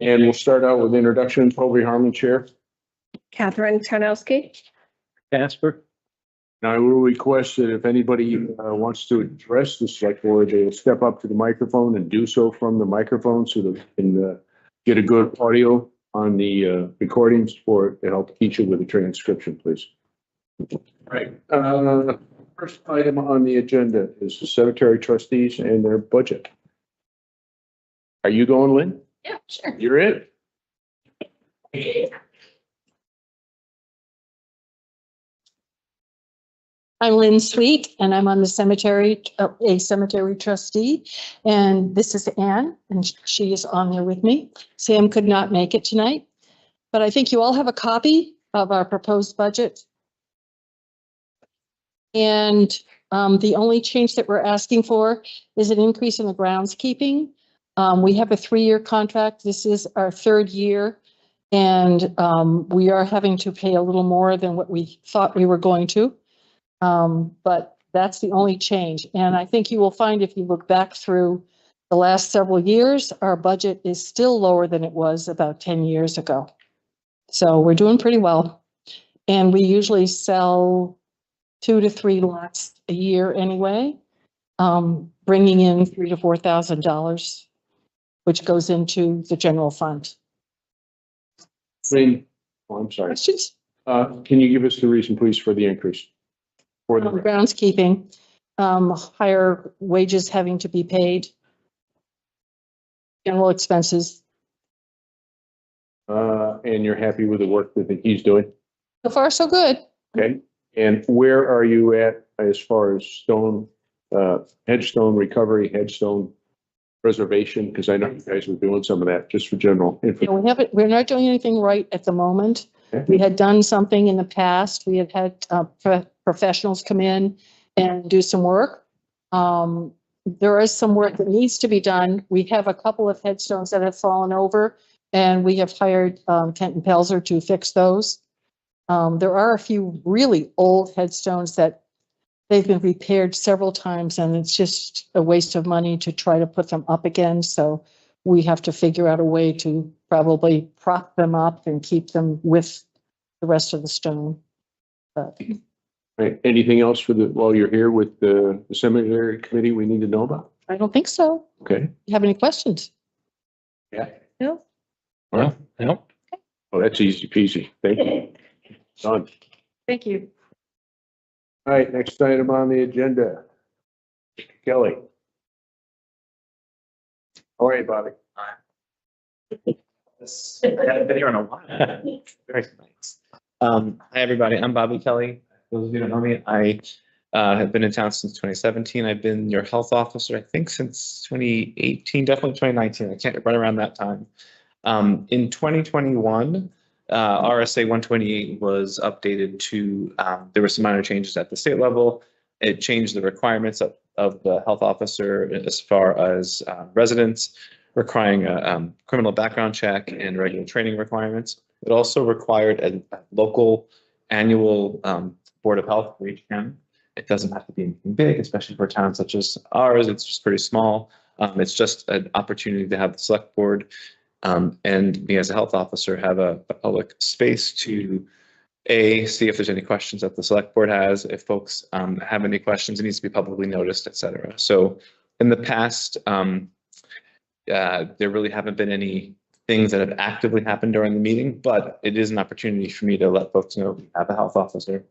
And we'll start out with introductions. Hobie Harmon, Chair. Catherine Tarnowski. Casper. Now, I will request that if anybody wants to address the select board, they will step up to the microphone and do so from the microphone so that we can get a good audio on the recordings for it to help teach you with the transcription, please. All right. First item on the agenda is the cemetery trustees and their budget. Are you going, Lynn? Yeah, sure. You're it. I'm Lynn Sweet, and I'm on the cemetery, a cemetery trustee. And this is Anne, and she is on there with me. Sam could not make it tonight, but I think you all have a copy of our proposed budget. And the only change that we're asking for is an increase in the groundskeeping. We have a 3-year contract. This is our 3rd year. And we are having to pay a little more than what we thought we were going to. But that's the only change. And I think you will find if you look back through the last several years, our budget is still lower than it was about 10 years ago. So we're doing pretty well. And we usually sell 2 to 3 lots a year anyway, bringing in $3,000 to $4,000, which goes into the general fund. Lynn, oh, I'm sorry. Questions? Can you give us the reason, please, for the increase? For the Groundskeeping, higher wages having to be paid, general expenses. and you're happy with the work that he's doing? So far, so good. Okay. And where are you at as far as headstone recovery, headstone preservation? Because I know you guys were doing some of that just for general Yeah, information. we're not doing anything right at the moment. Okay. We had done something in the past. We had professionals come in and do some work. There is some work that needs to be done. We have a couple of headstones that have fallen over, and we have hired Kent and Pelzer to fix those. There are a few really old headstones that they've been repaired several times, and it's just a waste of money to try to put them up again. So we have to figure out a way to probably prop them up and keep them with the rest of the stone. But Right. Anything else while you're here with the cemetery committee we need to know about? I don't think so. Okay. You have any questions? Yeah. No. Well, No. oh, that's easy peasy. Thank you. Done. Thank you. All right, next item on the agenda. Kelly. How are you, Bobby? I've been here in a while. Very nice. Hi, everybody. I'm Bobby Kelly. Those of you who don't know me, I have been in town since 2017. I've been your health officer, I think, since 2018, definitely 2019. I can't right around that time. In 2021, RSA 128 was updated to, there were some minor changes at the state level. It changed the requirements of the health officer as far as residents requiring a criminal background check and regular training requirements. It also required a local annual Board of Health for each county. It doesn't have to be anything big, especially for towns such as ours. It's just pretty small. It's just an opportunity to have the select board and me as a health officer have a public space to see if there's any questions that the select board has. If folks have any questions, it needs to be publicly noticed, et cetera. So in the past, there really haven't been any things that have actively happened during the meeting, but it is an opportunity for me to let folks know we have a health officer.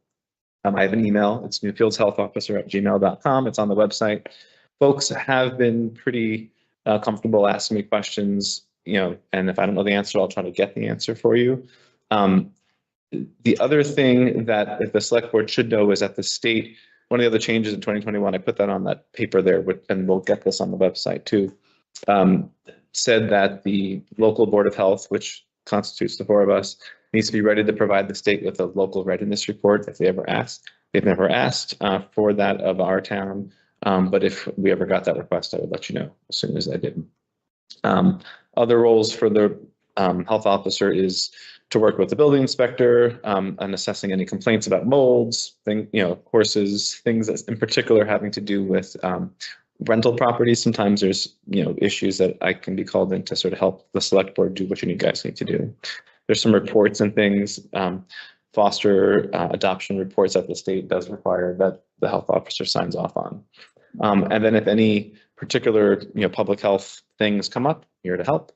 I have an email. It's newfieldshealthofficer@gmail.com. It's on the website. Folks have been pretty comfortable asking me questions, and if I don't know the answer, I'll try to get the answer for you. The other thing that if the select board should know is that the state, one of the other changes in 2021, I put that on that paper there, and we'll get this on the website too, said that the local Board of Health, which constitutes the 4 of us, needs to be ready to provide the state with a local readiness report if they ever ask. They've never asked for that of our town, but if we ever got that request, I would let you know as soon as I did. Other roles for the health officer is to work with the building inspector on assessing any complaints about molds, horses, things that in particular having to do with rental properties, sometimes there's, issues that I can be called in to sort of help the select board do what you guys need to do. There's some reports and things, foster adoption reports that the state does require that the health officer signs off on. And then if any particular, public health things come up, here to help.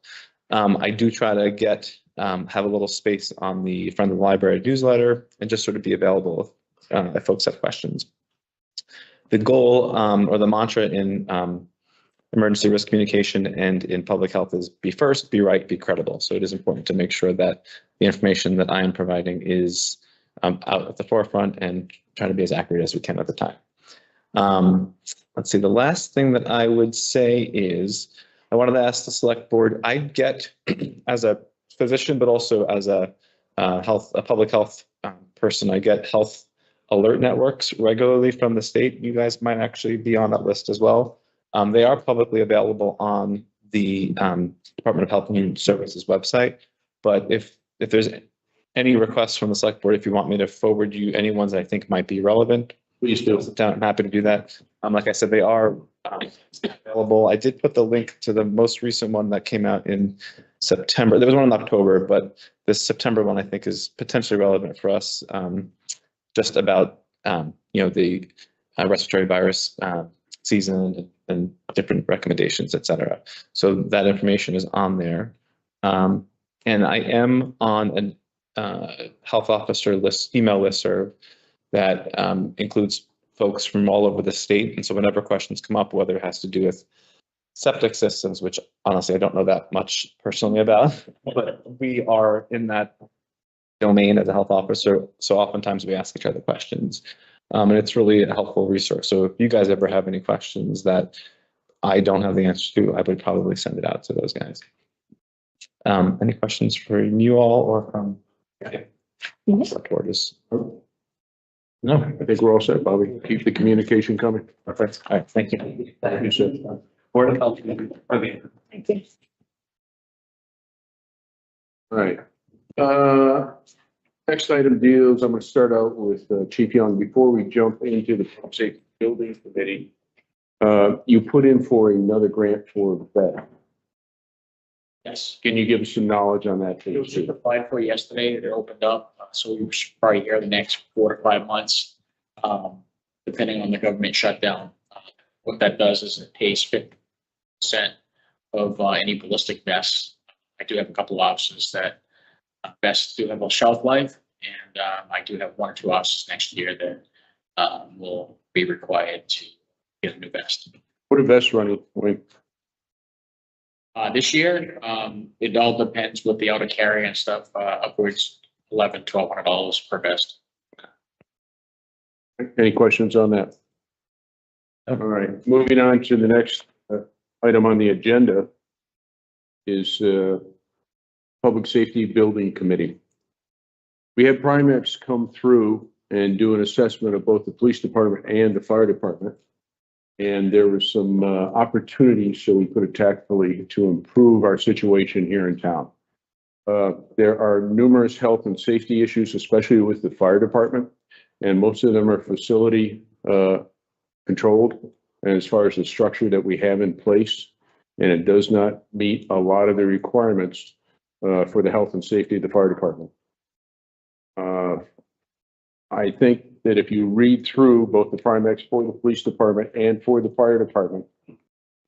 I do try to have a little space on the Friend of the Library newsletter and just sort of be available if folks have questions. The goal or the mantra in emergency risk communication and in public health is be first, be right, be credible. So it is important to make sure that the information that I am providing is out at the forefront and try to be as accurate as we can at the time. Let's see, the last thing that I would say is I wanted to ask the select board, I get as a physician, but also as a public health person, I get health alert networks regularly from the state. You guys might actually be on that list as well. They are publicly available on the Department of Health and Human Services website. But if there's any requests from the select board, if you want me to forward you any ones that I think might be relevant, please do. I'm happy to do that. Like I said, they are available. I did put the link to the most recent one that came out in September. There was one in October, but this September one I think is potentially relevant for us. Just about the respiratory virus season and different recommendations, et cetera. So that information is on there. And I am on a health officer email listserv that includes folks from all over the state. And so whenever questions come up, whether it has to do with septic systems, which honestly I don't know that much personally about, but we are in that domain as a health officer. So oftentimes we ask each other questions. And it's really a helpful resource. So if you guys ever have any questions that I don't have the answer to, I would probably send it out to those guys. Any questions for you all or from select board? No, I think we're all set, Bobby. Keep the communication coming. Perfect. All right. Thank you. Thank you, sir. Board of Health. Thank you. All right. Next item deals, I'm going to start out with Chief Young. Before we jump into the Public Safety Building Committee, you put in for another grant for that. Yes, Can you give us some knowledge on that, it was please? just applied for yesterday. It opened up, so we should probably hear the next 4 to 5 months, depending on the government shutdown. What that does is it pays 50% of any ballistic vests. I do have a couple of officers that vests do have a shelf life, and I do have 1 or 2 officers next year that will be required to get a new vest. What are vests running? Wait, This year, it all depends with the outer carry and stuff, upwards $1,100-$1,200 per vest. any questions on that? All right, moving on to the next item on the agenda is Public Safety Building Committee. We had Primex come through and do an assessment of both the police department and the fire department. And there were some opportunities, so we put it tactfully, to improve our situation here in town. There are numerous health and safety issues, especially with the fire department, and most of them are facility controlled. And as far as the structure that we have in place, and it does not meet a lot of the requirements for the health and safety of the fire department. I think that if you read through both the Primex for the police department and for the fire department,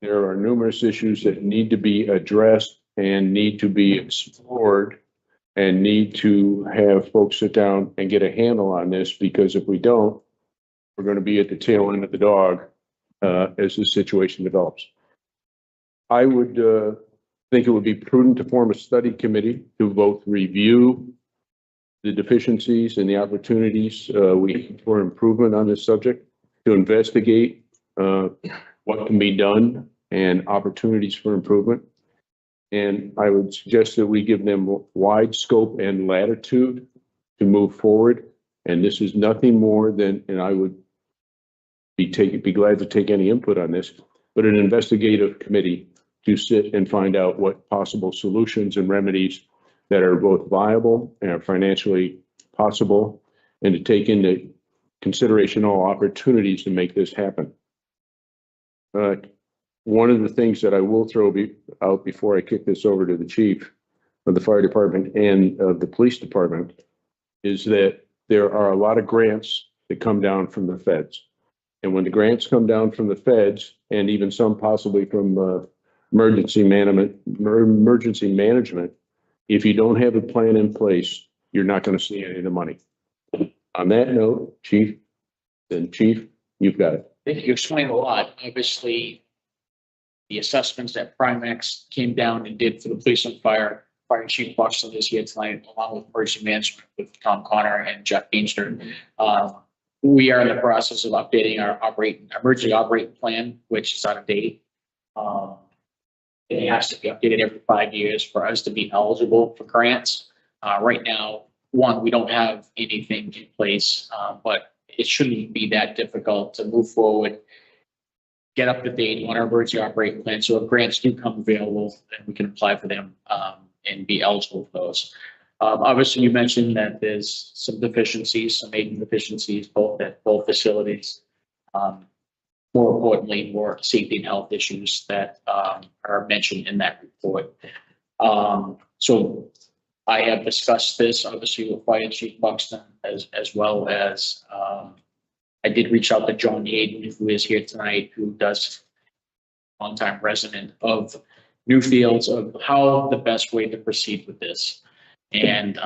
there are numerous issues that need to be addressed and need to be explored and need to have folks sit down and get a handle on this, because if we don't, we're going to be at the tail end of the dog as the situation develops. I would think it would be prudent to form a study committee to both review the deficiencies and the opportunities for improvement on this subject, to investigate what can be done and opportunities for improvement. And I would suggest that we give them wide scope and latitude to move forward. And this is nothing more than, and I would be glad to take any input on this, but an investigative committee to sit and find out what possible solutions and remedies that are both viable and are financially possible, and to take into consideration all opportunities to make this happen. one of the things that I will throw out before I kick this over to the chief of the fire department and of the police department is that there are a lot of grants that come down from the feds. And when the grants come down from the feds and even some possibly from emergency management, if you don't have a plan in place, you're not going to see any of the money. On that note, Chief, you've got it. I think you explained a lot. Obviously, the assessments that Primex came down and did for the police and fire chief Buxton is here tonight, along with emergency management with Tom Connor and Jeff Beanster. We are in the process of updating our emergency operating plan, which is out of date. It has to be updated every 5 years for us to be eligible for grants. Right now, we don't have anything in place, but it shouldn't be that difficult to move forward, get up to date on our emergency operating plan. So if grants do come available, then we can apply for them and be eligible for those. Obviously, you mentioned that there's some deficiencies, some aging deficiencies, at both facilities. More importantly, more safety and health issues that are mentioned in that report. So I have discussed this obviously with Fire Chief Buxton as well as I did reach out to John Hayden, who is here tonight, who does longtime resident of Newfields, of how the best way to proceed with this. And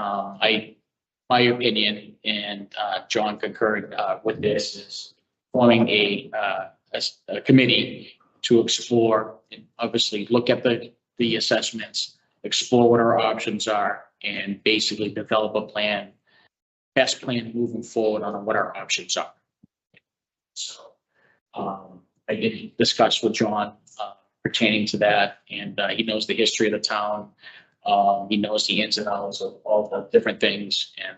my opinion, and John concurred with this, is forming a committee to explore and obviously look at the assessments, explore what our options are, and basically develop a plan, best plan moving forward on what our options are. So I did discuss with John pertaining to that, and he knows the history of the town. He knows the ins and outs of all the different things, and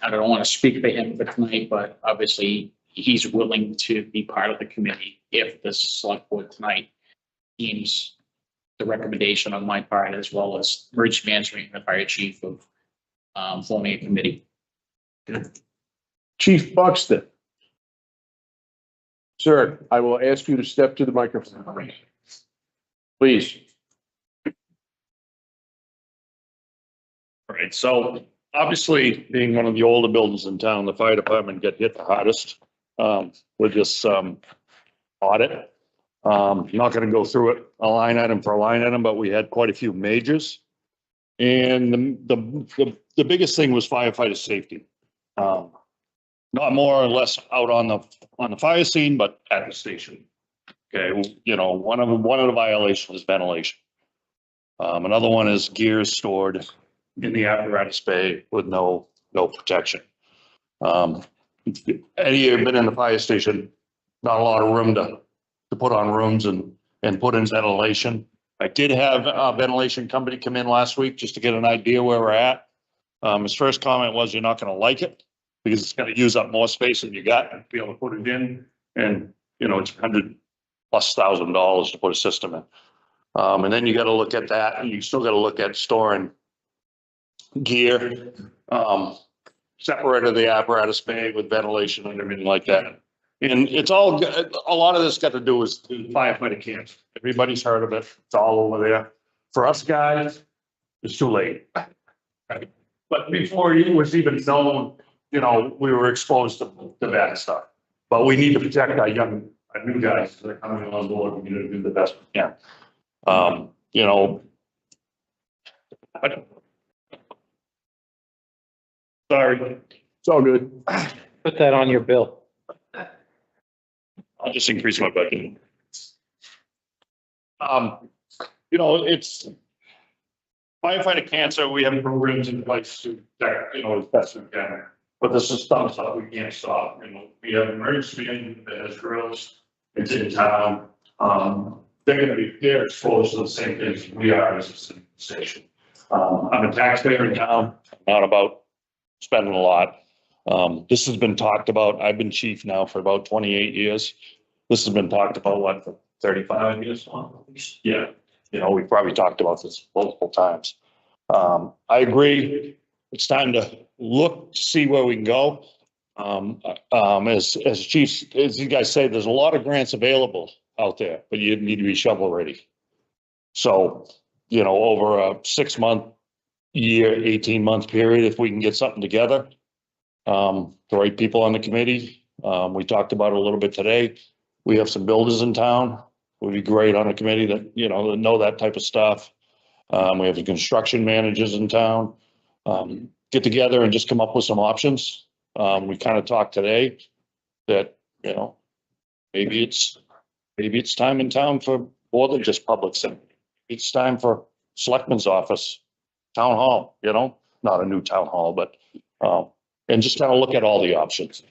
I don't want to speak for him for tonight, but obviously he's willing to be part of the committee if the select board tonight deems the recommendation on my part, as well as emergency management and the fire chief, of forming a committee. Chief Buxton. Sir, I will ask you to step to the microphone. Please. All right, so obviously, being one of the older buildings in town, the fire department got hit the hardest with this audit. Not gonna go through it a line item for a line item, but we had quite a few majors. And the biggest thing was firefighter safety. Not more or less out on the fire scene, but at the station. Okay, you know, one of the violations is ventilation. Another one is gears stored in the apparatus bay with no protection. Any of you been in the fire station, not a lot of room to put on rooms and put in ventilation. I did have a ventilation company come in last week just to get an idea where we're at. His first comment was, you're not gonna like it because it's gonna use up more space than you got to be able to put it in. And, you know, it's $100,000+ to put a system in. And then you gotta look at that, and you still gotta look at storing gear, separated the apparatus bay with ventilation and everything like that. And it's all, a lot of this got to do with firefighter camps. Everybody's heard of it. It's all over there. For us guys, it's too late. But before it was even known, you know, we were exposed to bad stuff. But we need to protect our new guys that are coming on board. We need to do the best we can. You know, sorry, It's all good. Put that on your bill. I'll just increase my budget. You know, it's firefighter cancer. We have programs in place to protect, you know, as best we can. But this is stuff that we can't stop. You know, we have emergency management that has drills. It's in town. They're exposed to the same things we are as a station. I'm a taxpayer in town, not about spending a lot. This has been talked about. I've been chief now for about 28 years. This has been talked about, what, for 35 years? Yeah. You know, we probably talked about this multiple times. I agree. It's time to look to see where we can go. As chiefs, as you guys say, there's a lot of grants available. out there, but you need to be shovel ready. So, you know, over a 6-month, year, 18-month period, if we can get something together, the right people on the committee, we talked about it a little bit today. We have some builders in town, would be great on a committee that, you know that type of stuff. We have the construction managers in town. Get together and just come up with some options. We kind of talked today that, you know, maybe it's time in town for more than just public safety. It's time for selectman's office, town hall, you know, not a new town hall, but, and just kind of look at all the options.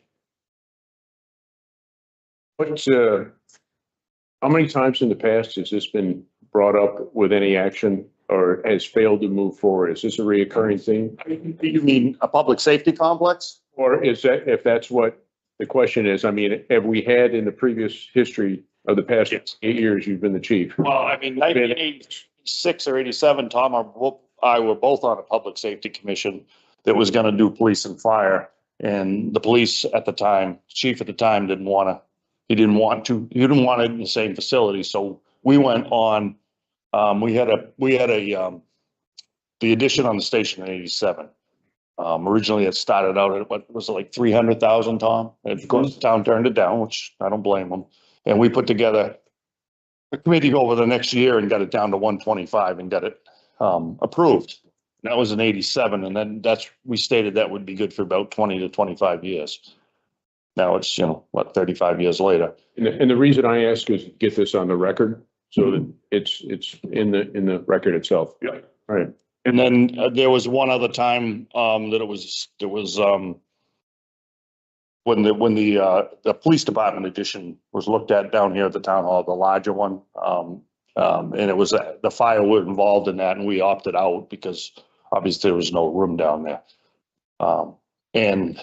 What's, how many times in the past has this been brought up with any action or has failed to move forward? Is this a reoccurring thing? You mean a public safety complex? Or is that, if that's what the question is, I mean, have we had in the previous history of the past Yes. 8 years you've been the chief? Well, I mean, 1986 or 87, Tom, I were both on a public safety commission that was gonna do police and fire. And the police at the time, chief at the time didn't want it in the same facility. So we went on, we had the addition on the station in 87. Originally it started out at, what was it, like 300,000, Tom? And of course, the town turned it down, which I don't blame them. And we put together a committee over the next year and got it down to 125 and got it approved. And that was in 87. And then we stated that would be good for about 20 to 25 years. Now it's, you know, what, 35 years later. And the reason I ask is to get this on the record so that it's in the record itself. Yeah. Right. And then there was one other time that there was when the police department addition was looked at down here at the town hall, the larger one. And it was the fire were involved in that and we opted out because obviously there was no room down there. And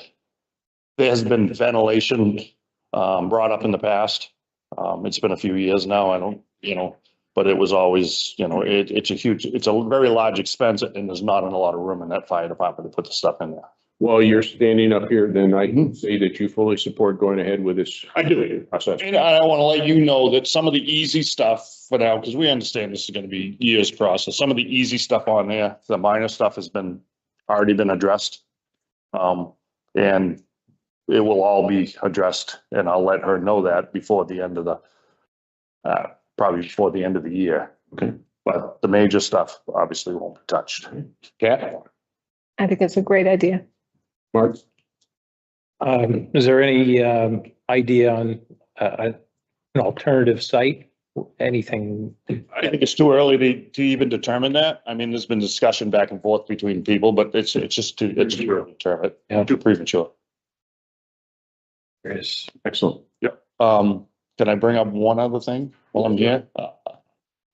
there has been ventilation brought up in the past. It's been a few years now. I don't, you know, but it was always, you know, it's a very large expense and there's not a lot of room in that fire department to put the stuff in there. While you're standing up here, then I can say that you fully support going ahead with this. I do. Process. And I want to let you know that some of the easy stuff for now, because we understand this is going to be years process, some of the easy stuff on there, the minor stuff has already been addressed. And it will all be addressed and I'll let her know that before the end of probably before the end of the year. Okay. But the major stuff obviously won't be touched. Kat? I think it's a great idea. Mark? Is there any idea on an alternative site? Anything? I think it's too early to even determine that. I mean, there's been discussion back and forth between people, but it's just too early to determine it. Yeah. Too premature. Yes. Excellent. Can I bring up one other thing while I'm here?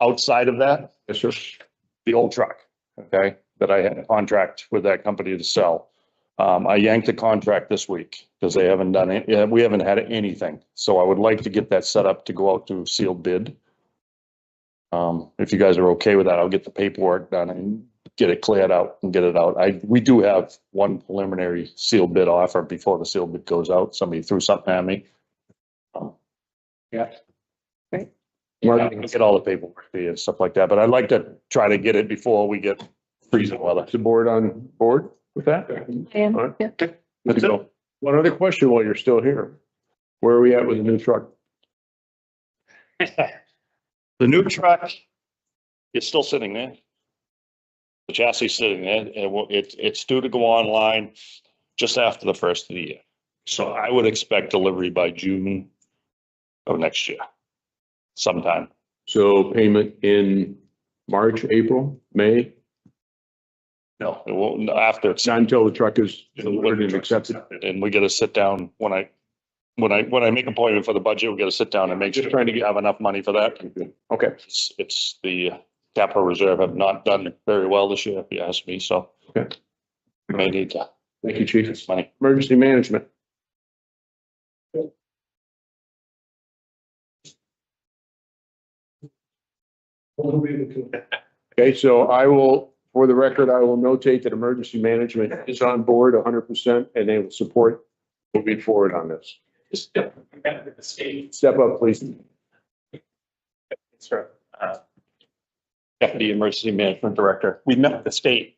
Outside of that, Yes, sir. the old truck, okay, that I had a contract with that company to sell. I yanked the contract this week because they haven't done it. Yeah, we haven't had anything. So I would like to get that set up to go out to sealed bid. If you guys are okay with that, I'll get the paperwork done and get it cleared out and get it out. We do have one preliminary sealed bid offer before the sealed bid goes out. Somebody threw something at me. Yeah. Mark? I can get all the paperwork to you and stuff like that, but I'd like to try to get it before we get freezing weather. Is the board on board with that? I am, All right. yeah. Good to go. One other question while you're still here. Where are we at with the new truck? The new truck is still sitting there. The chassis is sitting there and it's due to go online just after the first of the year. So I would expect delivery by June of next year, sometime. So payment in March, April, May? No, it won't, after it's. Not until the truck is delivered and accepted. And we gotta sit down when I make an appointment for the budget, we gotta sit down and make sure Just trying to we have enough money for that. Okay. It's the capital reserve have not done very well this year, if you ask me, so. Okay. We may need to. Thank you, Chief. It's money. Emergency management. Okay, so for the record, I will notate that emergency management is on board 100% and they will support moving forward on this. Step up, please. Sure. Deputy Emergency Management Director. We met with the state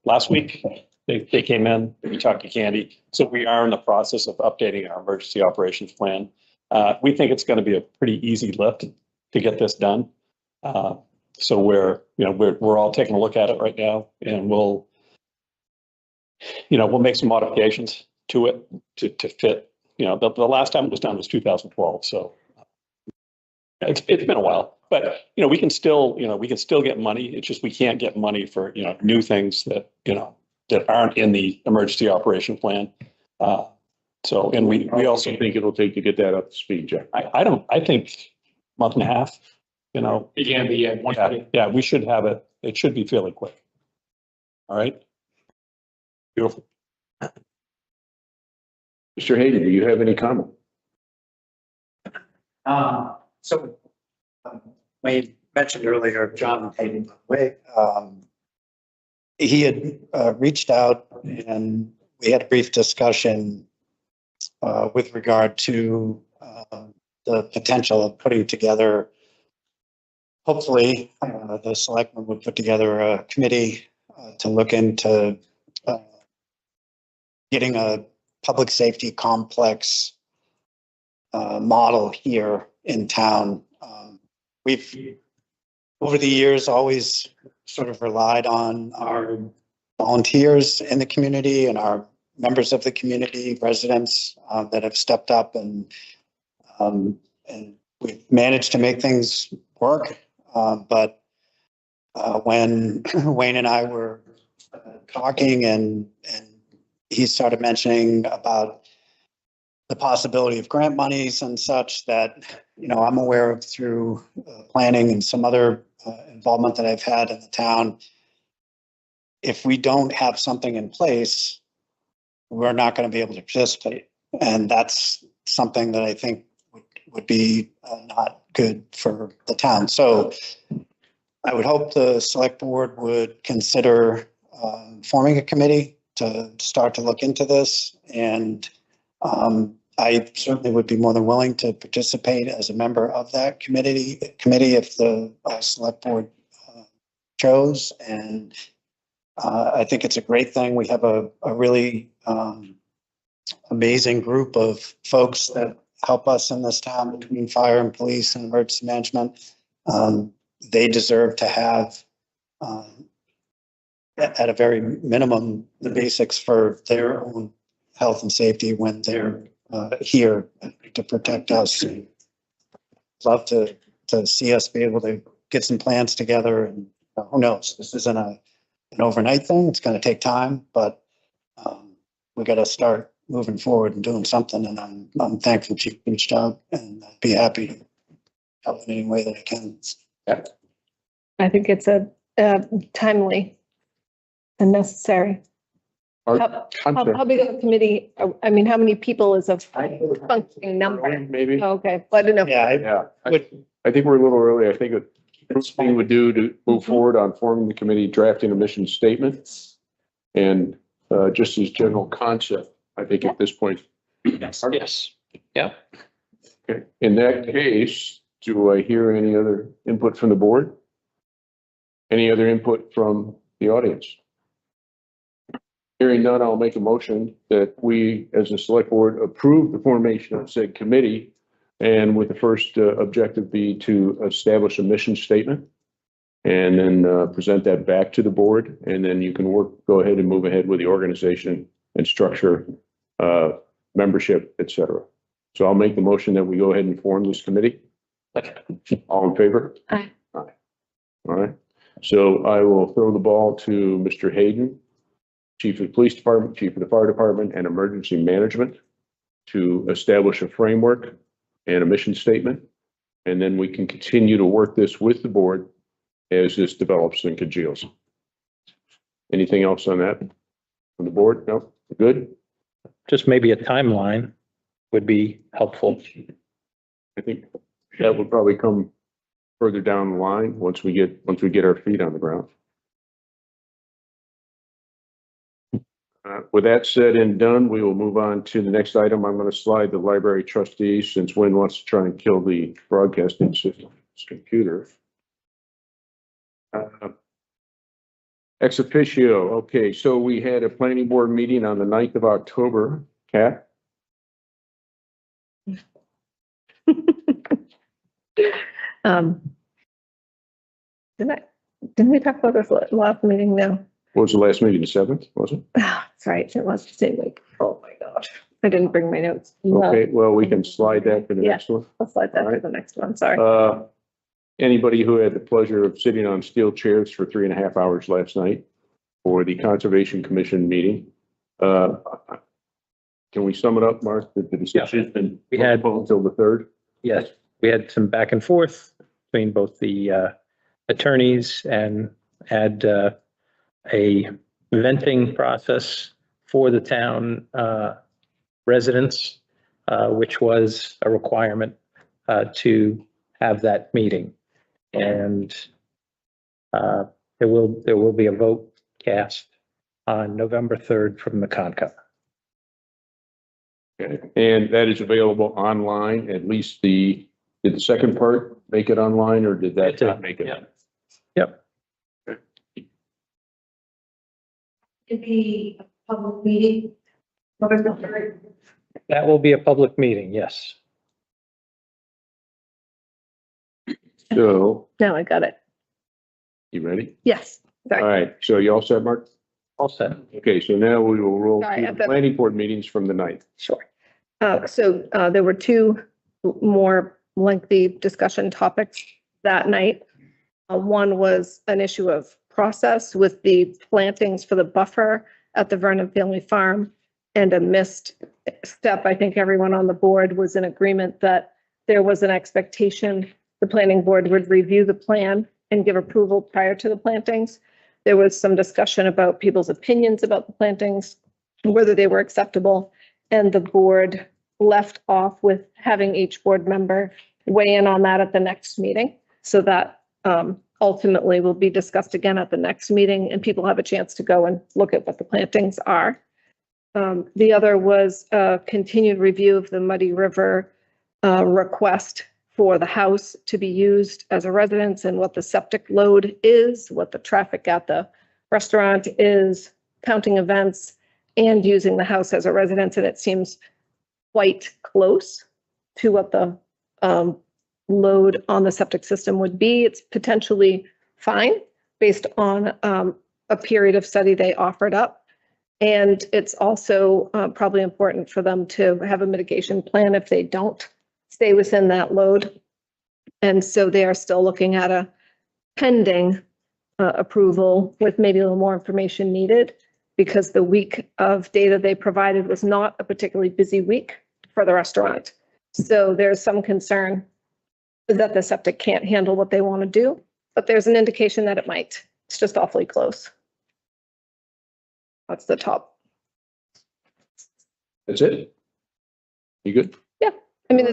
last week. They came in, we talked to Candy. So we are in the process of updating our emergency operations plan. We think it's going to be a pretty easy lift to get this done. So we're all taking a look at it right now, and we'll make some modifications to it to fit. The last time it was done was 2012. So it's been a while, but we can still get money. It's just we can't get money for new things that that aren't in the emergency operation plan. And we also think it'll take to get that up to speed, Jeff. I think month and a half. Again, Yeah, we should have it. It should be fairly quick. All right. Beautiful. Mr. Hayden, do you have any comment? We mentioned earlier, John Hayden, he had reached out and we had a brief discussion with regard to the potential of putting together, hopefully, the selectmen would put together a committee to look into getting a public safety complex model here in town. We've, over the years, always sort of relied on our volunteers in the community and our members of the community, residents that have stepped up, and we've managed to make things work. But when Wayne and I were talking, and he started mentioning about the possibility of grant monies and such that, I'm aware of through planning and some other involvement that I've had in the town. If we don't have something in place, we're not going to be able to participate. And that's something that I think would be not good for the town. So I would hope the select board would consider forming a committee to start to look into this. And I certainly would be more than willing to participate as a member of that committee if the select board chose. And I think it's a great thing. We have a really amazing group of folks that help us in this town between fire and police and emergency management. They deserve to have, at a very minimum, the basics for their own health and safety when they're here to protect us. Love to see us be able to get some plans together, and who knows, this isn't an overnight thing. It's going to take time, but we got to start moving forward and doing something. And I'm thankful Chief reached out, and I'd be happy to help in any way that I can. I think it's a timely and necessary. How big of a committee, I mean, how many people is a functioning number? Maybe. Okay, but I don't know. Yeah, I think we're a little early. I think the first thing we do to move forward on forming the committee, drafting a mission statement, and just as general concept, I think at this point. Yes. Yeah. Okay. In that case, do I hear any other input from the board? Any other input from the audience? Hearing none, I'll make a motion that we, as a select board, approve the formation of said committee, and with the first objective be to establish a mission statement, and then present that back to the board, and then you can go ahead and move ahead with the organization and structure, membership, etc. So I'll make the motion that we go ahead and form this committee. All in favor? Aye. Aye. All right. So I will throw the ball to Mr. Hayden, Chief of the Police Department, Chief of the Fire Department, and Emergency Management, to establish a framework and a mission statement. And then we can continue to work this with the board as this develops and congeals. Anything else on that from the board? No? Good? Just maybe a timeline would be helpful. I think that would probably come further down the line once we get our feet on the ground. With that said and done, we will move on to the next item. I'm going to slide the library trustees, since Wynn wants to try and kill the broadcasting system. this computer. Ex officio, okay, so we had a planning board meeting on the 9th of October, Kat? Um, didn't we talk about this last meeting? No. What was the last meeting, the 7th, was it? That's right. It was the same week. Oh my gosh. I didn't bring my notes. Okay, well, we can slide that to the Yeah. next one. I'll slide that All to right. the next one. Sorry. Anybody who had the pleasure of sitting on steel chairs for 3.5 hours last night for the Conservation Commission meeting. Can we sum it up, Mark, that the decision has been We had- until the 3rd? Yes, we had some back and forth between both the attorneys and had a venting process for the town residents, which was a requirement to have that meeting. And there will be a vote cast on November 3rd from the Concom. Okay. And that is available online, at least did the second part make it online or did that not make it? Yeah. Yep. It'd be a public meeting. November 3rd. That will be a public meeting, yes. So, No, I got it. you ready? Yes. All Sorry. right, so you all set, Mark? All set. Okay, so now we will roll Sorry, to I've the got- planning board meetings from the 9th. Sure. So there were two more lengthy discussion topics that night. One was an issue of process with the plantings for the buffer at the Vernon Family Farm and a missed step. I think everyone on the board was in agreement that there was an expectation the planning board would review the plan and give approval prior to the plantings. There was some discussion about people's opinions about the plantings, whether they were acceptable. And the board left off with having each board member weigh in on that at the next meeting. So that ultimately will be discussed again at the next meeting and people have a chance to go and look at what the plantings are. The other was a continued review of the Muddy River request for the house to be used as a residence and what the septic load is, what the traffic at the restaurant is, counting events, and using the house as a residence. And it seems quite close to what the load on the septic system would be. It's potentially fine based on a period of study they offered up. And it's also probably important for them to have a mitigation plan if they don't stay within that load. And so they are still looking at a pending approval with maybe a little more information needed because the week of data they provided was not a particularly busy week for the restaurant. So there's some concern that the septic can't handle what they want to do, but there's an indication that it might. It's just awfully close. That's the top. That's it? You good? I mean,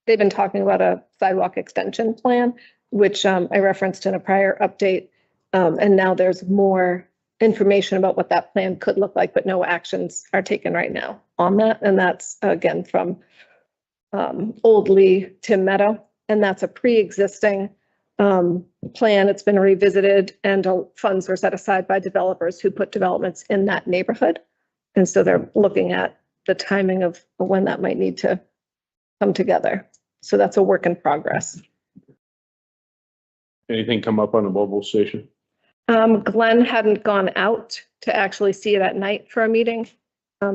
they've been talking about a sidewalk extension plan, which I referenced in a prior update. And now there's more information about what that plan could look like, but no actions are taken right now on that. And that's again from Old Lee to Meadow. And that's a pre-existing plan. It's been revisited and funds were set aside by developers who put developments in that neighborhood. And so they're looking at the timing of when that might need to come together. So that's a work in progress. Anything come up on the mobile station? Glenn hadn't gone out to actually see it at night for a meeting.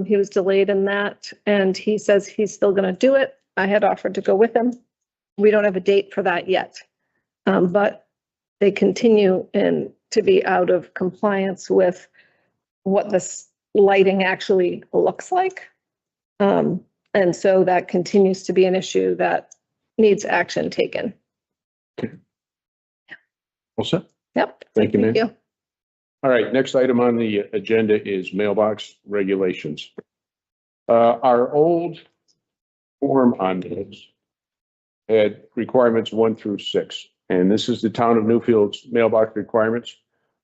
He was delayed in that and he says he's still going to do it. I had offered to go with him. We don't have a date for that yet. But they continue to be out of compliance with what this lighting actually looks like. And so that continues to be an issue that needs action taken. All set? Yep. Thank you, ma'am. All right, next item on the agenda is mailbox regulations. Our old form on this had requirements 1 through 6, and this is the town of Newfields mailbox requirements.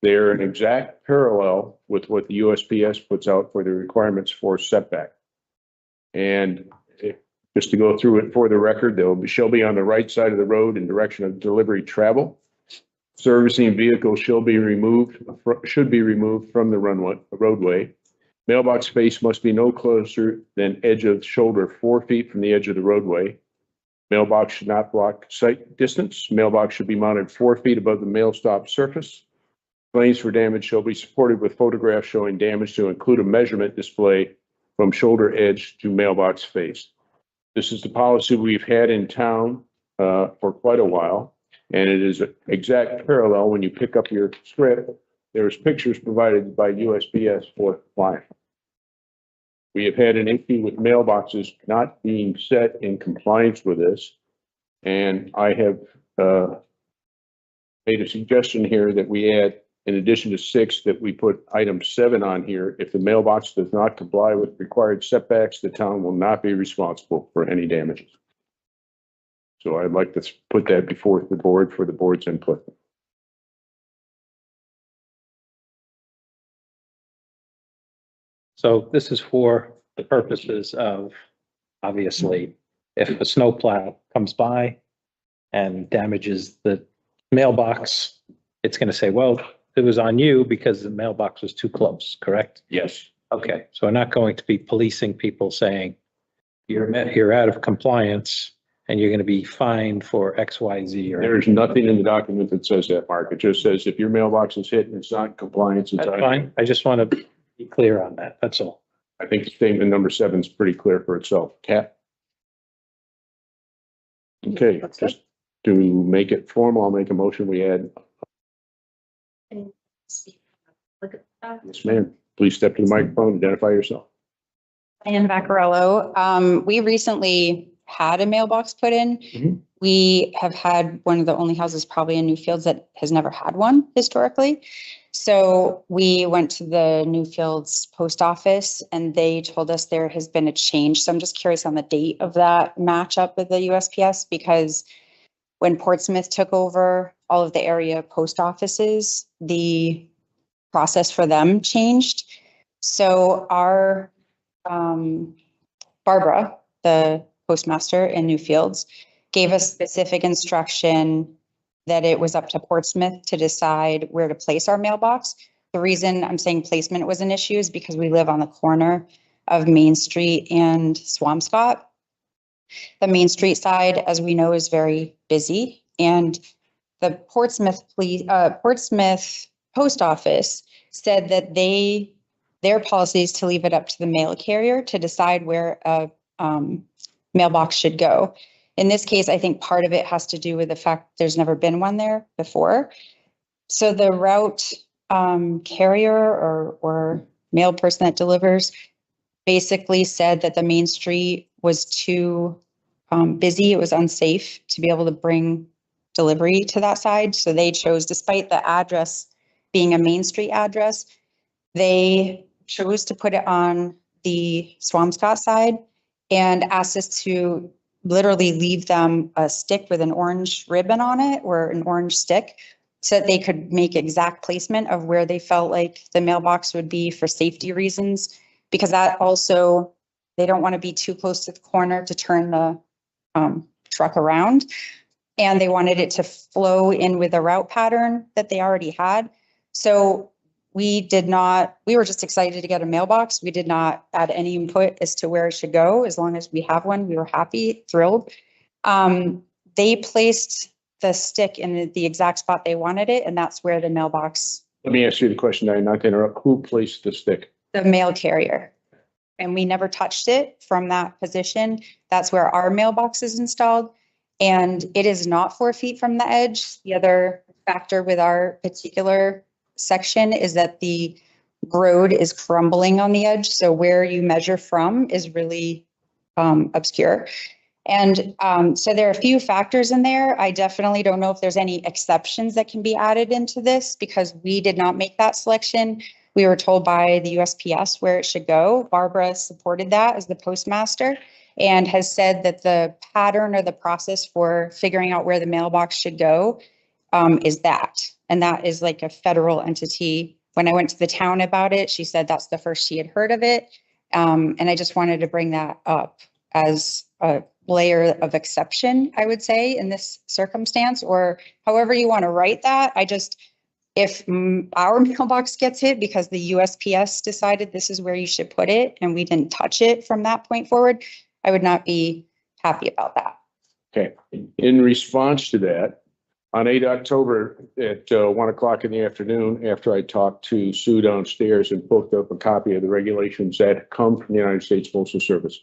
They're an exact parallel with what the USPS puts out for the requirements for setback. And Just to go through it for the record, shall be on the right side of the road in direction of delivery travel. Servicing vehicles should be removed from the roadway. Mailbox space must be no closer than edge of shoulder 4 feet from the edge of the roadway. Mailbox should not block sight distance. Mailbox should be mounted 4 feet above the mail stop surface. Claims for damage shall be supported with photographs showing damage to include a measurement display from shoulder edge to mailbox face. This is the policy we've had in town for quite a while, and it is an exact parallel. When you pick up your script, there's pictures provided by USPS for compliance. We have had an issue with mailboxes not being set in compliance with this, and I have made a suggestion here that we add, in addition to 6, that we put item 7 on here. If the mailbox does not comply with required setbacks, the town will not be responsible for any damages. So I'd like to put that before the board for the board's input. So this is for the purposes of, obviously, if a snowplow comes by and damages the mailbox, it's going to say, well, it was on you because the mailbox was too close, correct? Yes. Okay, so we're not going to be policing people saying you're out of compliance and you're going to be fined for X, Y, Z. Or There's nothing in the document that says that, Mark. It just says if your mailbox is hit and it's not in compliance, it's that's fine. I just want to be clear on that. That's all. I think statement number 7 is pretty clear for itself. Kat? Okay, just to make it formal, I'll make a motion. We add. Yes, ma'am. Please step to the microphone, identify yourself. Ann Vaccarello. We recently had a mailbox put in. Mhm. We have had one of the only houses probably in Newfields that has never had one historically. So we went to the Newfields post office and they told us there has been a change. So I'm just curious on the date of that matchup with the USPS, because when Portsmouth took over all of the area post offices, the process for them changed. So our Barbara, the postmaster in Newfields, gave us specific instruction that it was up to Portsmouth to decide where to place our mailbox. The reason I'm saying placement was an issue is because we live on the corner of Main Street and Swampscott. The Main Street side, as we know, is very busy, and the Portsmouth post office said that their policy is to leave it up to the mail carrier to decide where a mailbox should go. In this case, I think part of it has to do with the fact there's never been one there before. So the route carrier or mail person that delivers basically said that the Main Street was too busy. It was unsafe to be able to bring delivery to that side. So they chose, despite the address being a Main Street address, they chose to put it on the Swampscott side and asked us to literally leave them a stick with an orange ribbon on it or an orange stick so that they could make exact placement of where they felt like the mailbox would be for safety reasons, because that also, they don't want to be too close to the corner to turn the truck around. And they wanted it to flow in with a route pattern that they already had. So we were just excited to get a mailbox. We did not add any input as to where it should go. As long as we have one, we were happy, thrilled. They placed the stick in the exact spot they wanted it, and that's where the mailbox. Let me ask you the question, not to interrupt. Who placed the stick? The mail carrier. And we never touched it from that position. That's where our mailbox is installed. And it is not 4 feet from the edge. The other factor with our particular section is that the road is crumbling on the edge. So where you measure from is really obscure. And so there are a few factors in there. I definitely don't know if there's any exceptions that can be added into this because we did not make that selection. We were told by the USPS where it should go. Barbara supported that as the postmaster and has said that the pattern or the process for figuring out where the mailbox should go is that. And that is like a federal entity. When I went to the town about it, she said that's the first she had heard of it. And I just wanted to bring that up as a layer of exception, I would say, in this circumstance, or however you want to write that. If our mailbox gets hit because the USPS decided this is where you should put it and we didn't touch it from that point forward, I would not be happy about that. Okay, in response to that, on 8 October at 1 o'clock in the afternoon, after I talked to Sue downstairs and booked up a copy of the regulations that come from the United States Postal Service,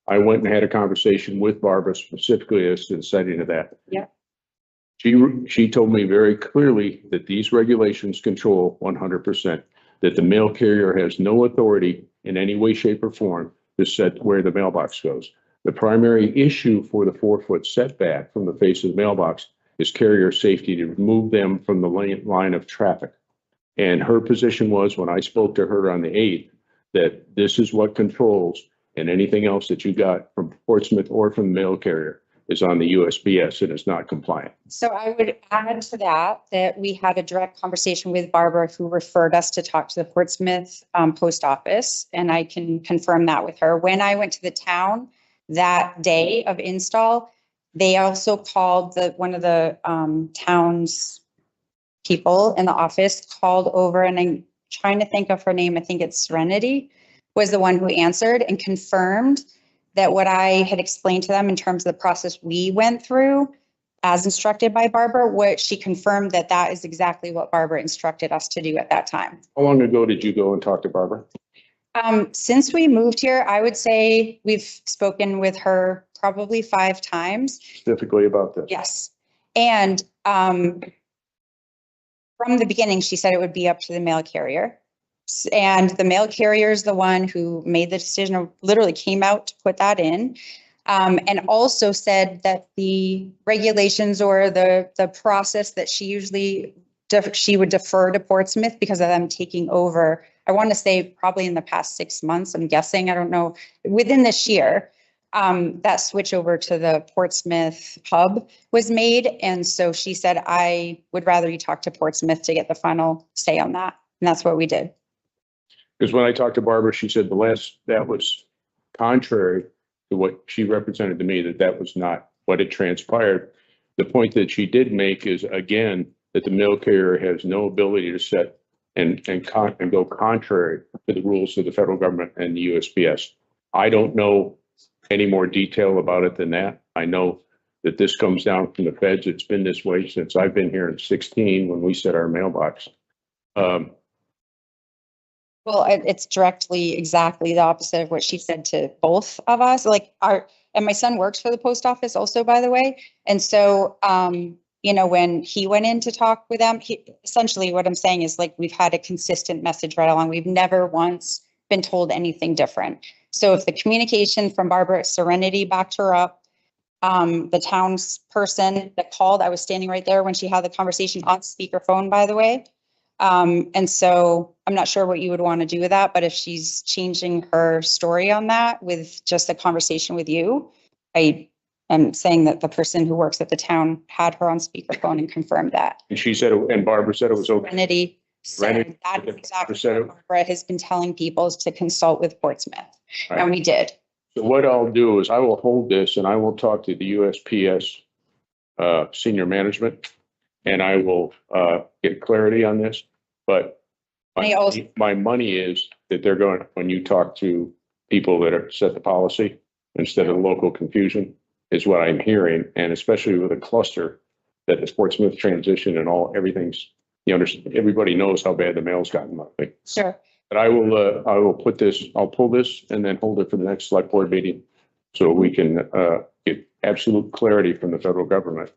I went and had a conversation with Barbara specifically as to the setting of that. Yeah. She told me very clearly that these regulations control 100%, that the mail carrier has no authority in any way, shape, or form to set where the mailbox goes. The primary issue for the 4-foot setback from the face of the mailbox is carrier safety, to remove them from the line of traffic. And her position was, when I spoke to her on the 8th, that this is what controls, and anything else that you got from Portsmouth or from the mail carrier is on the USPS and is not compliant. So I would add to that we had a direct conversation with Barbara, who referred us to talk to the Portsmouth post office, and I can confirm that with her. When I went to the town that day of install, they also called one of the town's people in the office, called over, and I'm trying to think of her name. I think it's Serenity was the one who answered and confirmed that what I had explained to them in terms of the process we went through as instructed by Barbara, what she confirmed that is exactly what Barbara instructed us to do at that time. How long ago did you go and talk to Barbara? Since we moved here, I would say we've spoken with her probably 5 times. Specifically about this? Yes. And from the beginning, she said it would be up to the mail carrier. And the mail carrier is the one who made the decision, or literally came out to put that in. And also said that the regulations or the process that she would defer to Portsmouth because of them taking over. I want to say probably in the past 6 months, I'm guessing, I don't know, within this year, that switch over to the Portsmouth hub was made. And so she said, I would rather you talk to Portsmouth to get the final say on that. And that's what we did. Because when I talked to Barbara, she said that was contrary to what she represented to me, that was not what had transpired. The point that she did make is, again, that the mail carrier has no ability to set and go contrary to the rules of the federal government and the USPS. I don't know any more detail about it than that. I know that this comes down from the feds. It's been this way since I've been here in 2016 when we set our mailbox. Well, it's directly exactly the opposite of what she said to both of us. And my son works for the post office also, by the way. And so, when he went in to talk with them, essentially what I'm saying is, we've had a consistent message right along. We've never once been told anything different. So if the communication from Barbara Serenity backed her up, the town's person that called, I was standing right there when she had the conversation on speakerphone, by the way. And so I'm not sure what you would want to do with that, but if she's changing her story on that with just a conversation with you, I am saying that the person who works at the town had her on speakerphone and confirmed that. And she said, and Barbara said it was okay. Serenity said that is exactly what Barbara has been telling people, is to consult with Portsmouth. Right. And we did. So what I'll do is I will hold this and I will talk to the USPS senior management, and I will get clarity on this. But my money is that they're going, when you talk to people that are set the policy instead of local confusion, is what I'm hearing. And especially with a cluster that the Portsmouth transition and everything's, everybody knows how bad the mail's gotten lately. Sure. But I will I'll pull this and then hold it for the next select board meeting so we can get absolute clarity from the federal government.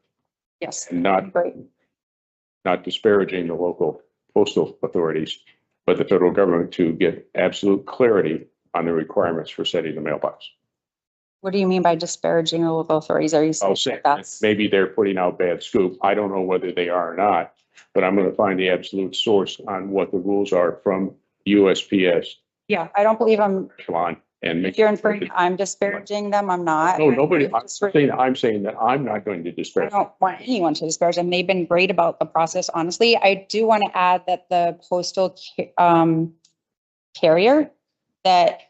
Yes. And not disparaging the local postal authorities, but the federal government, to get absolute clarity on the requirements for setting the mailbox. What do you mean by disparaging the local authorities? Are you saying that's maybe they're putting out bad scoop? I don't know whether they are or not, but I'm going to find the absolute source on what the rules are from USPS. Yeah, I don't believe I'm. Come on, and If you're inferring I'm disparaging them, I'm not. No, nobody. I'm saying that I'm not going to I disparage. don't want anyone to disparage them. They've been great about the process, honestly. I do want to add that the postal carrier that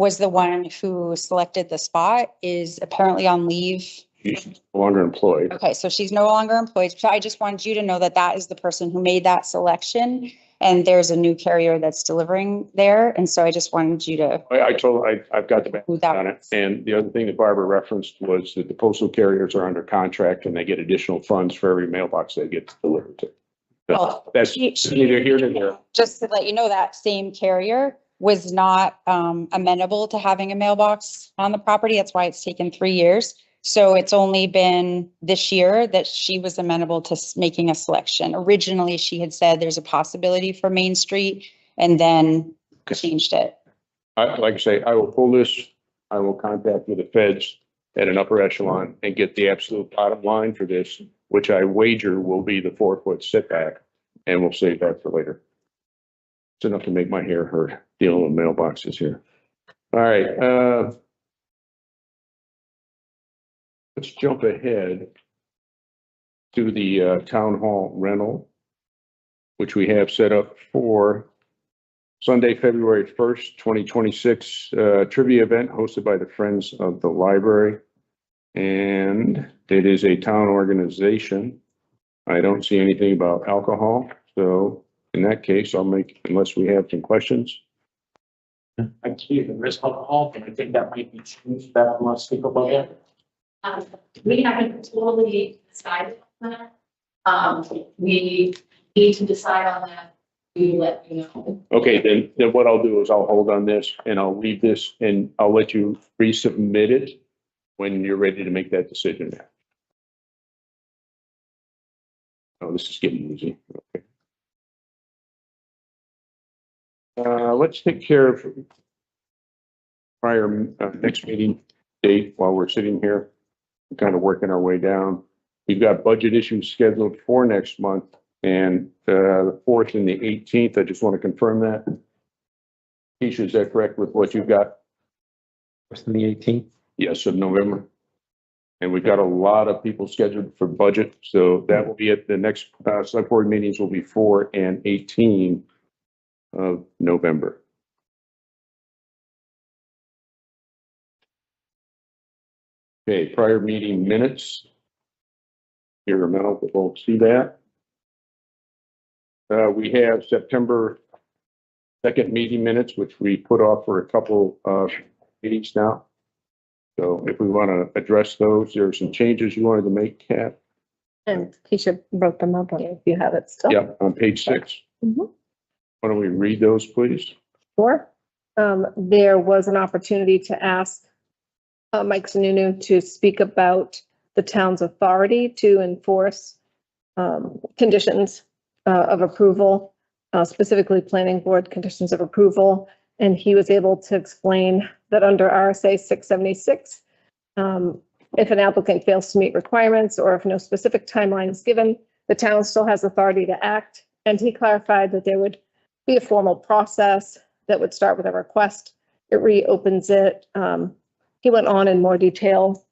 was the one who selected the spot, is apparently on leave. She's no longer employed. Okay, so she's no longer employed. So I just wanted you to know that that is the person who made that selection. And there's a new carrier that's delivering there. And so I just wanted you to, I've got the Who back that on it. was. And the other thing that Barbara referenced was that the postal carriers are under contract and they get additional funds for every mailbox they get delivered to. Well, That's she- neither here nor there. just to let you know, that same carrier was not amenable to having a mailbox on the property. That's why it's taken 3 years. So it's only been this year that she was amenable to making a selection. Originally, she had said there's a possibility for Main Street and then changed it. Like I say, I will pull this, I will contact with the feds at an upper echelon and get the absolute bottom line for this, which I wager will be the 4-foot setback, and we'll save that for later. It's enough to make my hair hurt dealing with mailboxes here. All right, let's jump ahead to the town hall rental, which we have set up for Sunday, February 1st, 2026, trivia event hosted by the Friends of the Library. And it is a town organization. I don't see anything about alcohol. So in that case, I'll make, unless we have some questions. I see the risk alcohol, and I think that might be changed, that I must speak about that. We haven't totally decided on that. We need to decide on that. We will let you know. Okay, then what I'll do is I'll hold on this and I'll leave this and I'll let you resubmit it when you're ready to make that decision. Oh, this is getting easy. Okay. Let's take care of prior next meeting date while we're sitting here, kind of working our way down. We've got budget issues scheduled for next month and the 4th and the 18th. I just want to confirm that. Keisha, is that correct with what you've got? First and the 18th. Yes, of November. And we've got a lot of people scheduled for budget. So that will be at the next select board meetings will be 4 and 18 of November. Okay, prior meeting minutes. Here, Mel, we won't see that. We have September 2nd meeting minutes, which we put off for a couple of meetings now. So if we want to address those, there are some changes you wanted to make, Kat? And Keisha wrote them up on if you have it still. Yeah, on page 6. Mhm. Why don't we read those, please? Sure. There was an opportunity to ask Mike Sununu to speak about the town's authority to enforce conditions of approval, specifically planning board conditions of approval. And he was able to explain that under RSA 676, if an applicant fails to meet requirements or if no specific timeline is given, the town still has authority to act. And he clarified that there would be a formal process that would start with a request. It reopens it. He went on in more detail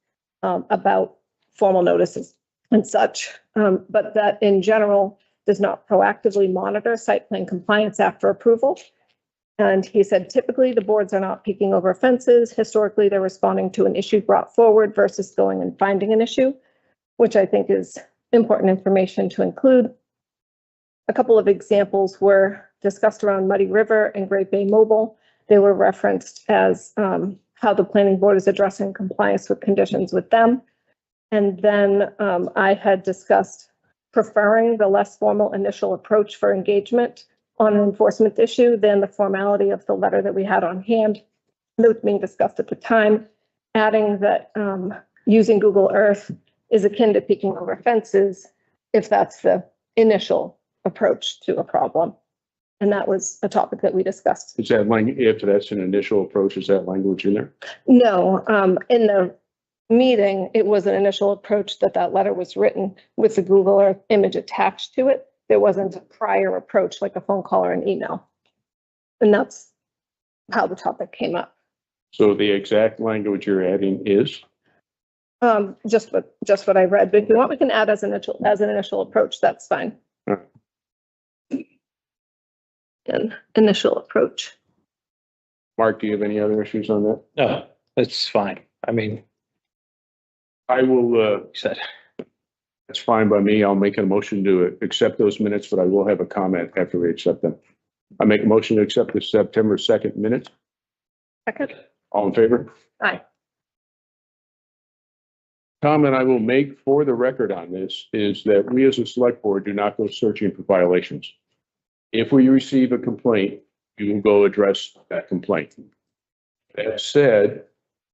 about formal notices and such, but that in general does not proactively monitor site plan compliance after approval. And he said, typically the boards are not peeking over fences. Historically, they're responding to an issue brought forward versus going and finding an issue, which I think is important information to include. A couple of examples were discussed around Muddy River and Great Bay Mobile. They were referenced as how the planning board is addressing compliance with conditions with them. And then I had discussed preferring the less formal initial approach for engagement on an enforcement issue than the formality of the letter that we had on hand that was being discussed at the time, adding that using Google Earth is akin to peeking over fences if that's the initial approach to a problem. And that was a topic that we discussed. Is that language, if that's an initial approach, is that language in there? No, in the meeting, it was an initial approach that letter was written with the Google Earth image attached to it. There wasn't a prior approach like a phone call or an email. And that's how the topic came up. So the exact language you're adding is? Just what I read, but if you want, we can add as an initial approach, that's fine. All An initial approach. Mark, do you have any other issues on that? No, it's fine. I mean, I will, said, that's fine by me. I'll make a motion to accept those minutes, but I will have a comment after we accept them. I make a motion to accept the September 2nd minutes. Second. All in favor? Aye. Comment I will make for the record on this is that we as a select board do not go searching for violations. If we receive a complaint, you will go address that complaint. That said,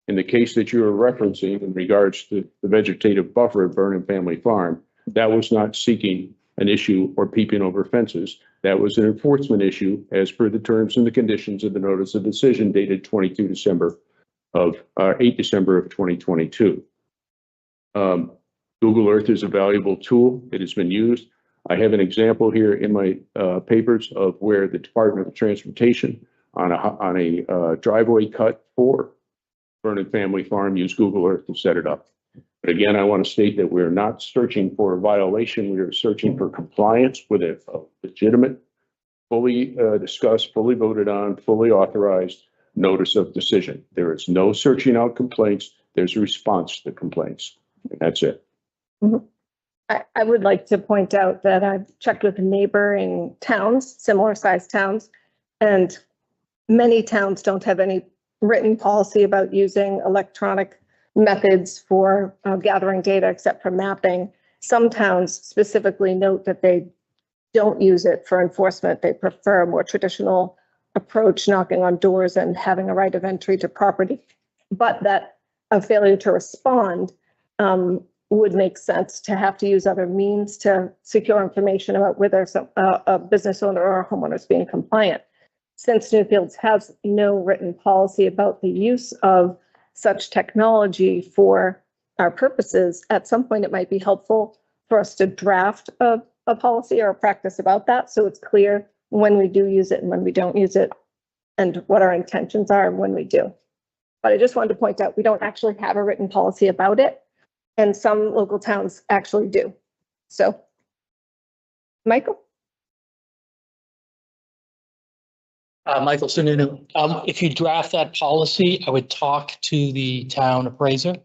in the case that you are referencing in regards to the vegetative buffer at Burnham Family Farm, that was not seeking an issue or peeping over fences. That was an enforcement issue as per the terms and the conditions of the notice of decision dated 8 December of 2022. Google Earth is a valuable tool. It has been used. I have an example here in my papers of where the Department of Transportation on a driveway cut for Burnham Family Farm used Google Earth to set it up. But again, I want to state that we're not searching for a violation. We are searching for compliance with a legitimate, fully discussed, fully voted on, fully authorized notice of decision. There is no searching out complaints. There's a response to the complaints. And that's it. I would like to point out that I've checked with neighboring towns, similar sized towns, and many towns don't have any written policy about using electronic methods for gathering data except for mapping. Some towns specifically note that they don't use it for enforcement. They prefer a more traditional approach, knocking on doors and having a right of entry to property, but that a failure to respond would make sense to have to use other means to secure information about whether a business owner or a homeowner is being compliant. Since Newfields has no written policy about the use of such technology for our purposes, at some point it might be helpful for us to draft a policy or a practice about that, so it's clear when we do use it and when we don't use it, and what our intentions are when we do. But I just wanted to point out, we don't actually have a written policy about it, and some local towns actually do. So, Michael? Michael Sununu. If you draft that policy, I would talk to the town appraiser.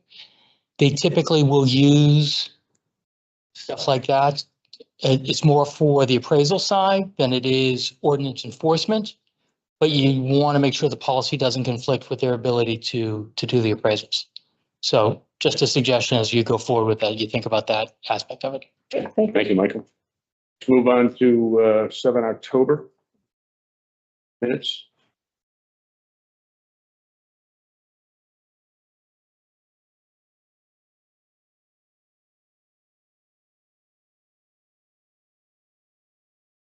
They typically will use stuff like that. It's more for the appraisal side than it is ordinance enforcement. But you want to make sure the policy doesn't conflict with their ability to do the appraisals. So just a suggestion as you go forward with that, you think about that aspect of it. Thank you, Michael. Let's move on to 7 October minutes.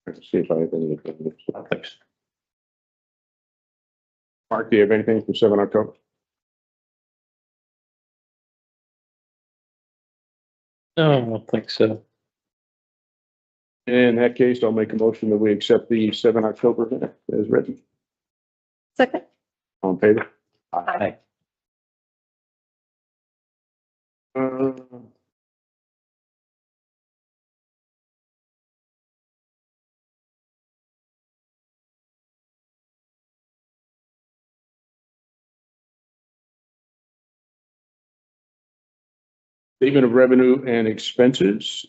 Let's see if I have any. Thanks. Mark, do you have anything for 7 October? no, I don't think so. In that case, I'll make a motion that we accept the 7 October minute as written. Second. All in favor? Aye. Statement of revenue and expenses.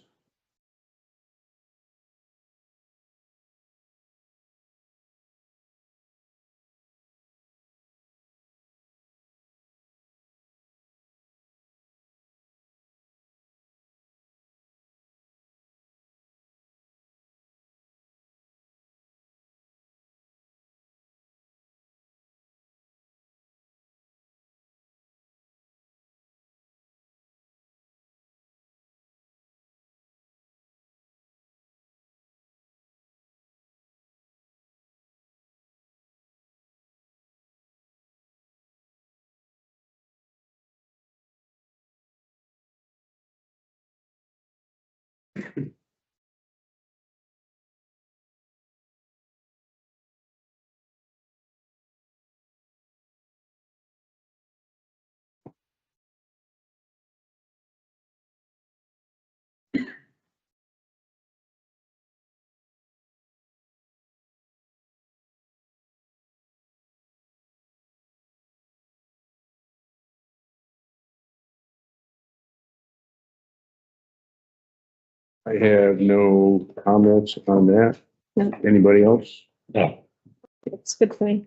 I have no comments on that. No. Anybody else? No. It's good for me.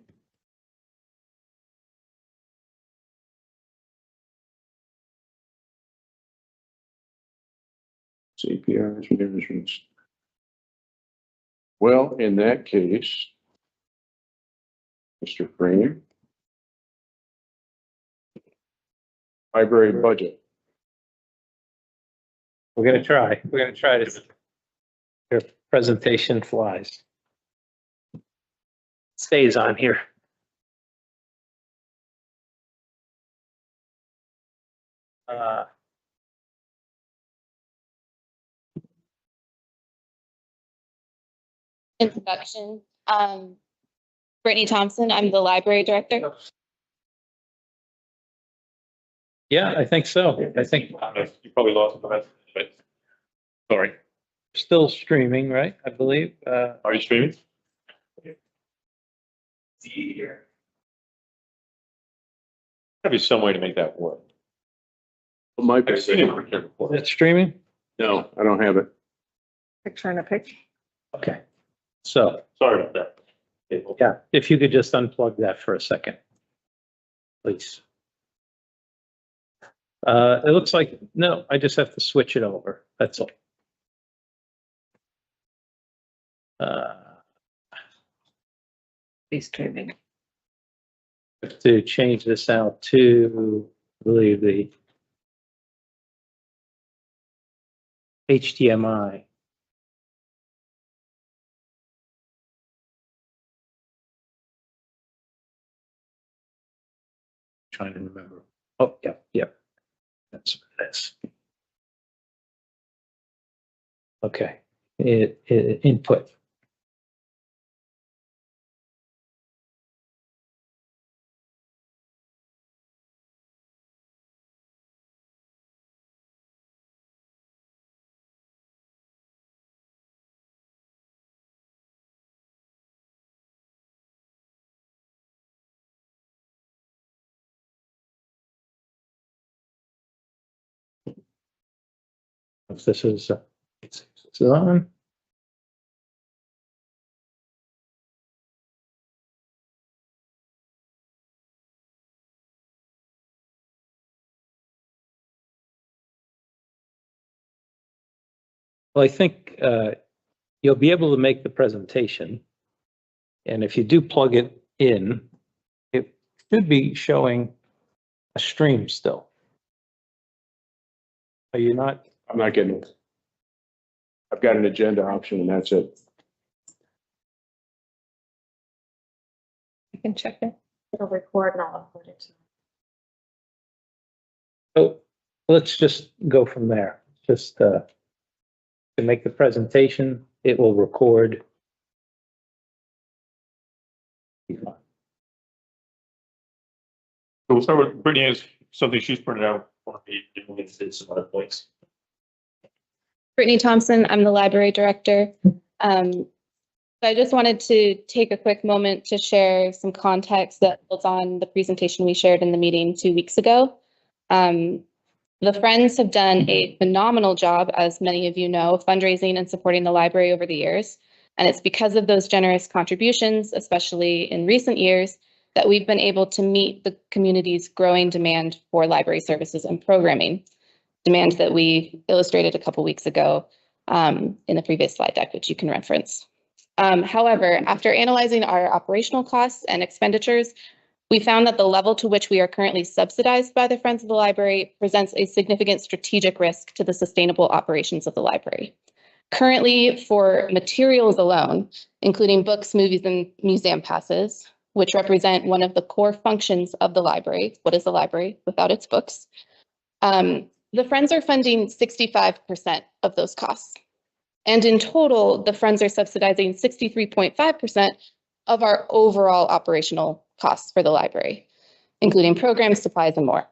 CPR's management. Well, in that case, Mr. Frame. Library budget. We're gonna try. We're gonna try to. Your presentation flies. Stays on here. Introduction. Brittany Thompson, I'm the library director. Yeah, I think so. I think You probably lost the rest, but sorry. still streaming, right? I believe. Are you streaming? Gotta be some way to make that work. My I've seen it here Is before. it streaming? No, I don't have it. Picture in a picture. Okay. So, Sorry about that. yeah, if you could just unplug that for a second. Please. It looks like, no, I just have to switch it over. That's all. Be streaming. Have to change this out to, I believe, the HDMI. Trying to remember. Oh, yeah, yeah. That's this. Okay, input. If this is on. Well, I think you'll be able to make the presentation. And if you do plug it in, it should be showing a stream still. Are you not? I'm not getting it. I've got an agenda option and that's it. I can check it. It'll record and I'll upload it. Oh, let's just go from there. Just to make the presentation, it will record. So we'll start with Brittany has something she's printed out for me. It's a lot of points. Brittany Thompson, I'm the library director. So I just wanted to take a quick moment to share some context that builds on the presentation we shared in the meeting 2 weeks ago. The Friends have done a phenomenal job, as many of you know, fundraising and supporting the library over the years. And it's because of those generous contributions, especially in recent years, that we've been able to meet the community's growing demand for library services and programming, demand that we illustrated a couple weeks ago in the previous slide deck, which you can reference. However, after analyzing our operational costs and expenditures, we found that the level to which we are currently subsidized by the Friends of the Library presents a significant strategic risk to the sustainable operations of the library. Currently, for materials alone, including books, movies, and museum passes, which represent one of the core functions of the library, what is the library without its books? The Friends are funding 65% of those costs. And in total, the Friends are subsidizing 63.5% of our overall operational costs for the library, including programs, supplies, and more.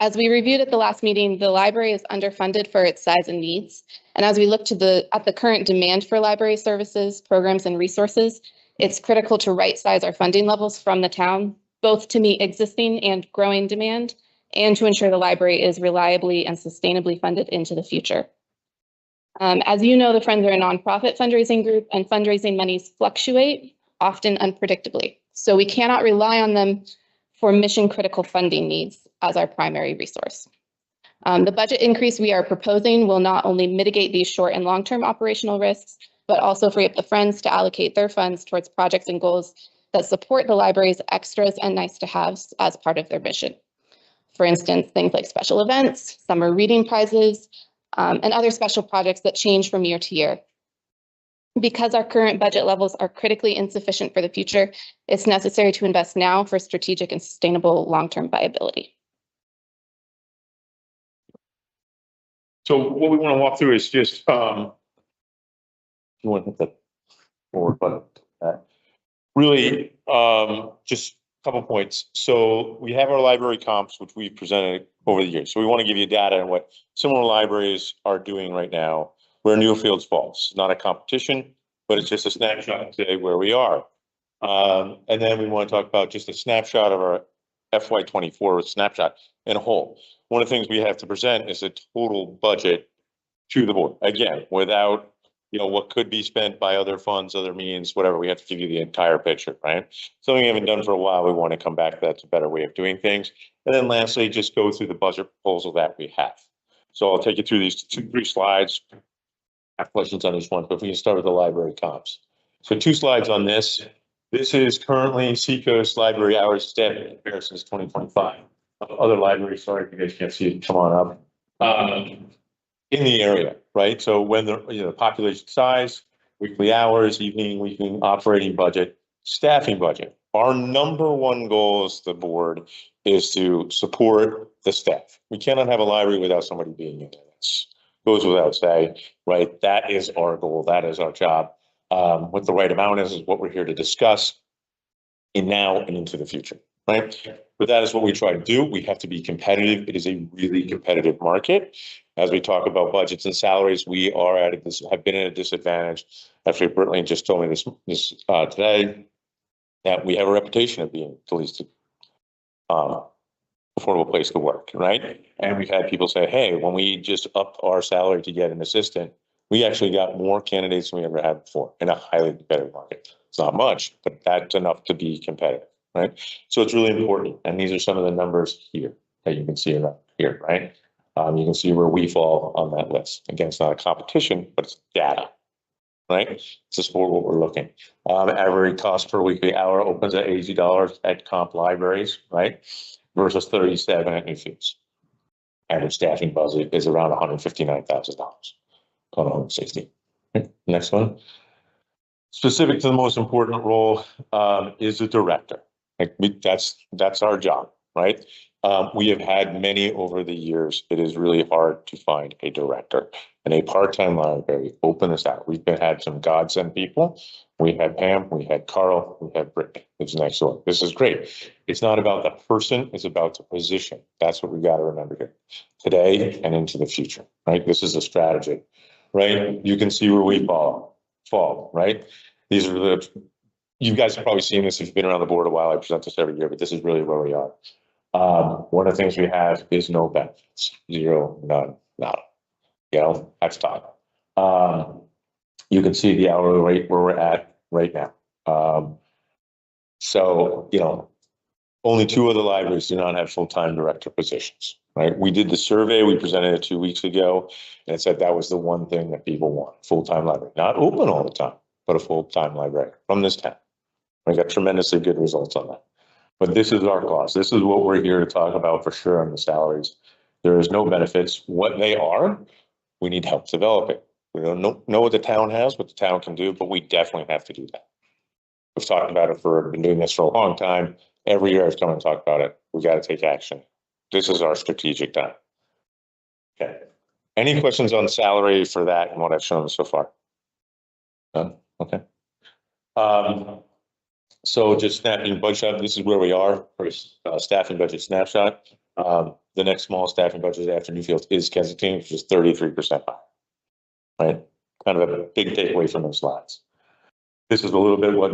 As we reviewed at the last meeting, the library is underfunded for its size and needs. And as we look at the current demand for library services, programs, and resources, it's critical to right-size our funding levels from the town, both to meet existing and growing demand, and to ensure the library is reliably and sustainably funded into the future. As you know, the Friends are a nonprofit fundraising group and fundraising monies fluctuate, often unpredictably. So we cannot rely on them for mission critical funding needs as our primary resource. The budget increase we are proposing will not only mitigate these short and long-term operational risks, but also free up the Friends to allocate their funds towards projects and goals that support the library's extras and nice to haves as part of their mission. For instance, things like special events, summer reading prizes, and other special projects that change from year to year. Because our current budget levels are critically insufficient for the future, it's necessary to invest now for strategic and sustainable long-term viability. So what we want to walk through is just, you want to hit the forward button. Really, just a couple points. So we have our library comps, which we presented over the years. So we want to give you data on what similar libraries are doing right now, where Newfields falls. It's not a competition, but it's just a snapshot today where we are. And then we want to talk about just a snapshot of our FY24 snapshot in a whole. One of the things we have to present is a total budget to the board. Again, without, what could be spent by other funds, other means, whatever. We have to give you the entire picture, right? Something we haven't done for a while. We want to come back. That's a better way of doing things. And then lastly, just go through the budget proposal that we have. So I'll take you through these 2-3 slides. I have questions on each one, but we can start with the library comps. So 2 slides on this. This is currently Seacoast library hours staff in comparison to 2025. Other libraries, sorry if you guys can't see it, come on up. In the area, right? So when the population size, weekly hours, weekly operating budget, staffing budget. Our number one goal as the board is to support the staff. We cannot have a library without somebody being in it. It goes without saying, right? That is our goal. That is our job. What the right amount is what we're here to discuss in now and into the future, right? But that is what we try to do. We have to be competitive. It is a really competitive market. As we talk about budgets and salaries, we are have been at a disadvantage. Actually, Brittany just told me this today, that we have a reputation of being the least affordable place to work, right? And we've had people say, hey, when we just upped our salary to get an assistant, we actually got more candidates than we ever had before in a highly competitive market. It's not much, but that's enough to be competitive, right? So it's really important. And these are some of the numbers here that you can see around here, right? You can see where we fall on that list. Again, it's not a competition, but it's data, right? It's just for what we're looking. Average cost per weekly hour opens at $80 at comp libraries, right? Versus 37 at Newfields. Average staffing budget is around $159,000, on 160. Next one. Specific to the most important role is the director. That's our job, right? We have had many over the years. It is really hard to find a director and a part-time library. Open this out. We've had some godsend people. We had Pam, we had Carl, we had Brittany. It's next door. This is great. It's not about the person, it's about the position. That's what we got to remember here today and into the future, right? This is a strategy, right? You can see where we fall, right? These are you guys have probably seen this if you've been around the board a while. I present this every year, but this is really where we are. One of the things we have is no benefits, 0, none, nada. That's top. You can see the hourly rate where we're at right now. So, only 2 other libraries do not have full-time director positions, right? We did the survey, we presented it 2 weeks ago, and it said that was the one thing that people want, full-time library. Not open all the time, but a full-time library from this town. We got tremendously good results on that. But this is our cost. This is what we're here to talk about for sure on the salaries. There is no benefits. What they are, we need help developing. We don't know what the town has, what the town can do, but we definitely have to do that. We've talked about it been doing this for a long time. Every year I've come and talked about it. We got to take action. This is our strategic time. Okay. Any questions on salary for that and what I've shown so far? None? Okay. So just snapping budget, this is where we are for staffing budget snapshot. The next smallest staffing budget after Newfields is Kensington, which is 33% higher, right? Kind of a big takeaway from those slides. This is a little bit what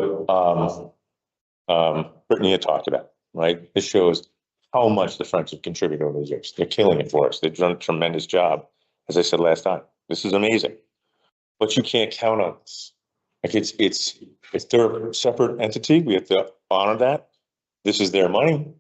Brittany had talked about, right? This shows how much the Friends have contributed over the years. They're killing it for us. They've done a tremendous job, as I said last time. This is amazing. but you can't count on this. Like it's their separate entity. We have to honor that. This is their money.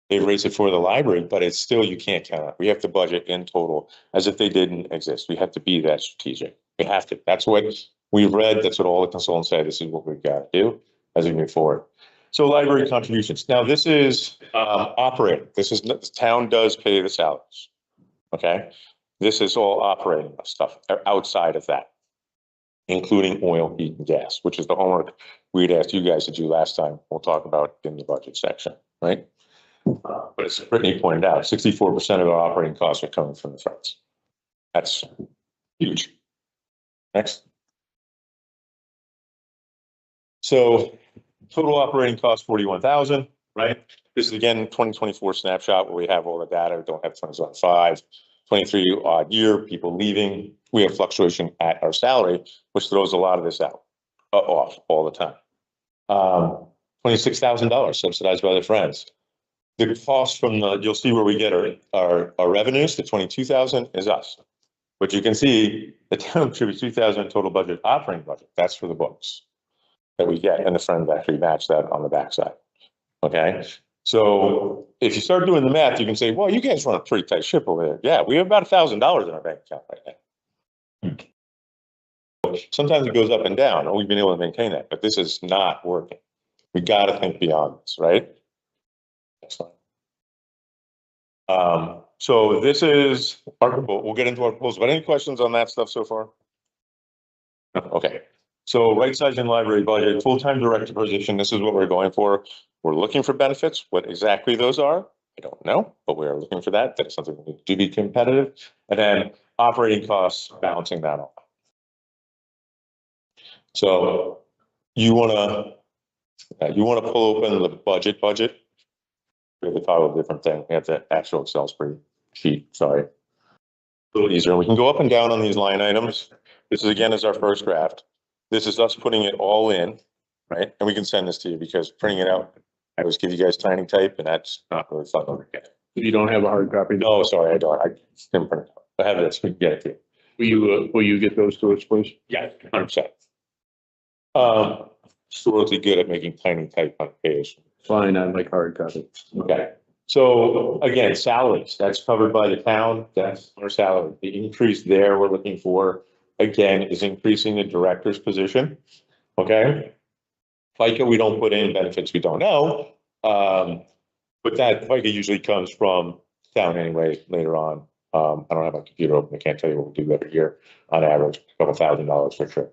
They raise it for the library, but it's still, you can't count on it. We have to budget in total as if they didn't exist. We have to be that strategic. We have to. That's what we've read. That's what all the consultants say. This is what we've got to do as we move forward. So library contributions. Now this is operating. This is, the town does pay the salaries. Okay. This is all operating stuff outside of that, including oil, heat, and gas, which is the homework we'd asked you guys to do last time. We'll talk about in the budget section, right? But as Brittany pointed out, 64% of our operating costs are coming from the fronts. That's huge. Next. So total operating cost 41,000, right? This is again 2024 snapshot where we have all the data. We don't have 2025, 23 odd year, people leaving. We have fluctuation at our salary, which throws a lot of this out off all the time. $26,000 subsidized by their friends. The cost from the, you'll see where we get our revenues, the 22,000 is us. But you can see the town contributes 2,000 total budget, operating budget. That's for the books that we get, and the friends actually match that on the backside. Okay. So if you start doing the math, you can say, well, you guys run a pretty tight ship over there. Yeah, we have about $1,000 in our bank account right now. Sometimes it goes up and down, and we've been able to maintain that, but this is not working. We got to think beyond this, right? Excellent. So this is our proposal. We'll get into our proposal, but any questions on that stuff so far? Okay. So right sizing library budget, full-time director position. This is what we're going for. We're looking for benefits. What exactly those are, I don't know, but we are looking for that. That's something we need to be competitive. And then operating costs, balancing that out. So you want to pull open the budget. We have to follow a different thing. We have the actual Excel spreadsheet. Sorry. A little easier. We can go up and down on these line items. This is again is our first draft. This is us putting it all in, right? And we can send this to you because printing it out, I always give you guys tiny type, and that's not really fun to look at. You don't have a hard copy? No, sorry, I don't. I didn't print it out. I have this. We can get it to you. Will you get those to us, please? Yeah, 100%. Historically good at making tiny type on page. Fine, I like hard copy. Okay. So again, salaries, that's covered by the town. That's our salary. The increase there we're looking for, again, is increasing the director's position. Okay. FICA, we don't put in, benefits we don't know. But that FICA usually comes from town anyway, later on. I don't have my computer open. I can't tell you what we do every year on average, a couple $1,000 for sure.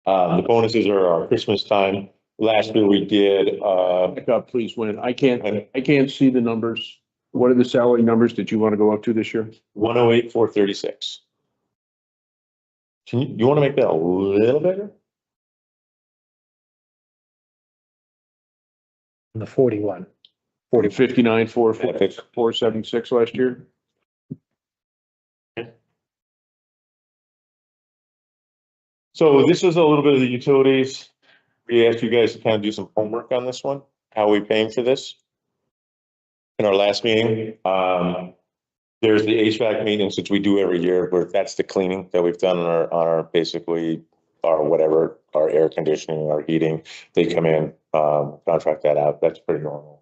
The bonuses are our Christmas time. Last year we did, Back up, please, Win. I can't see the numbers. What are the salary numbers that you want to go up to this year? 108,436. You want to make that a little bigger? The 41. 59, 476 last year. So this is a little bit of the utilities. We asked you guys to kind of do some homework on this one. How are we paying for this? In our last meeting, there's the HVAC maintenance, which we do every year, where that's the cleaning that we've done on our basically our whatever, our air conditioning, our heating. They come in, contract that out. That's pretty normal.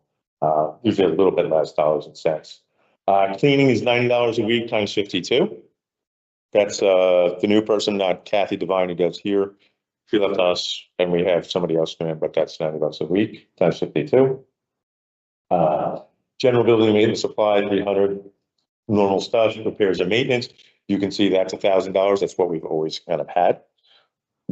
Usually a little bit less dollars and cents. Cleaning is $90 a week times 52. That's the new person, not Kathy Devine, who does here. She left us and we have somebody else come in, but that's $90 a week times 52. General building maintenance supply, 300. Normal stuff, repairs and maintenance. You can see that's $1,000. That's what we've always kind of had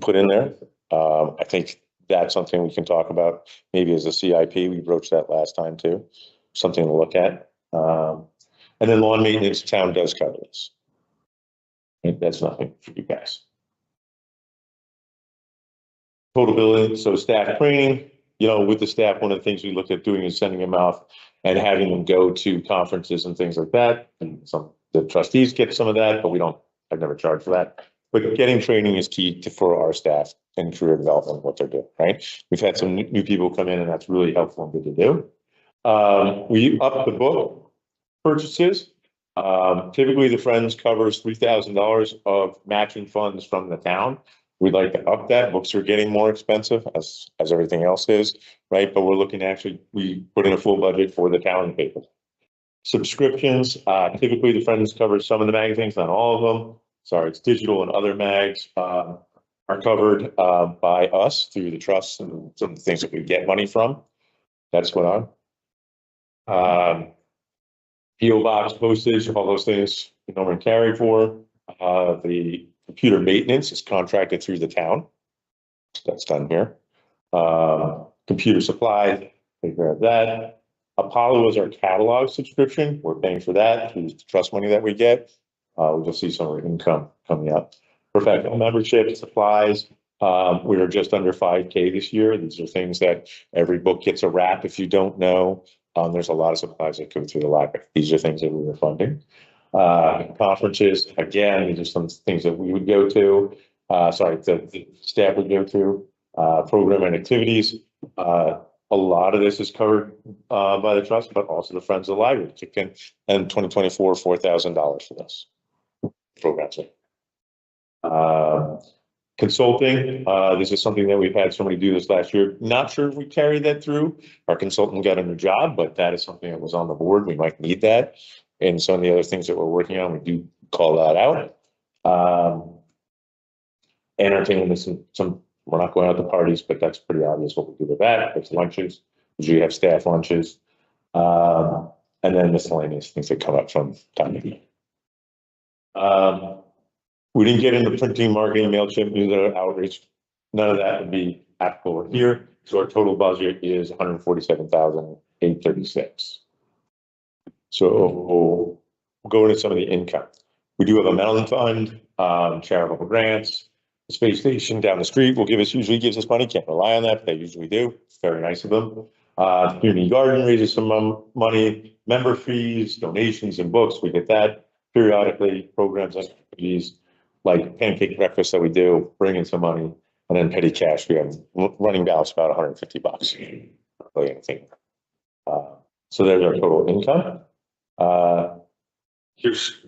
put in there. I think that's something we can talk about maybe as a CIP. We broached that last time too. Something to look at. And then lawn maintenance, town does cover this. That's nothing for you guys. Total billing, so staff training, with the staff, one of the things we look at doing is sending them out and having them go to conferences and things like that. And the trustees get some of that, but I've never charged for that. But getting training is key for our staff and career development, what they're doing, right? We've had some new people come in and that's really helpful and good to do. We upped the book purchases. Typically, the Friends covers $3,000 of matching funds from the town. We'd like to up that. Books are getting more expensive as everything else is, right? But we're looking to actually, we put in a full budget for the town paper. Subscriptions, typically the Friends covers some of the magazines, not all of them. Sorry, it's digital and other mags, are covered, by us through the trusts and some of the things that we get money from. That's what PO box, postage, all those things we normally carry for. The computer maintenance is contracted through the town. That's done here. Computer supply, take care of that. Apollo is our catalog subscription. We're paying for that through the trust money that we get. We'll just see some of the income coming up. Professional membership, supplies. We are just under 5K this year. These are things that every book gets a wrap if you don't know. There's a lot of supplies that go through the library. These are things that we were funding. Conferences, again, these are some things that we would go to. The staff would go to. Program and activities. A lot of this is covered by the trust, but also the Friends of the Library kicked in 2024, $4,000 for this programs. Consulting, this is something that we've had somebody do this last year. Not sure if we carried that through. Our consultant got a new job, but that is something that was on the board. We might need that. And some of the other things that we're working on, we do call that out. Entertainment, we're not going out to parties, but that's pretty obvious what we do with that. There's lunches. Usually have staff lunches. And then miscellaneous things that come up from time to time. We didn't get into printing, marketing, MailChimp, newsletter, outreach. None of that would be applicable here. So our total budget is $147,836. So we'll go into some of the income. We do have a Mellon Fund, charitable grants. The space station down the street usually gives us money. Can't rely on that, but they usually do. It's very nice of them. Community garden raises some money. Member fees, donations, and books. We get that periodically. Programs and activities like pancake breakfast that we do, bring in some money, and then petty cash. We have running balance about $150. Really anything. So there's our total income. Here's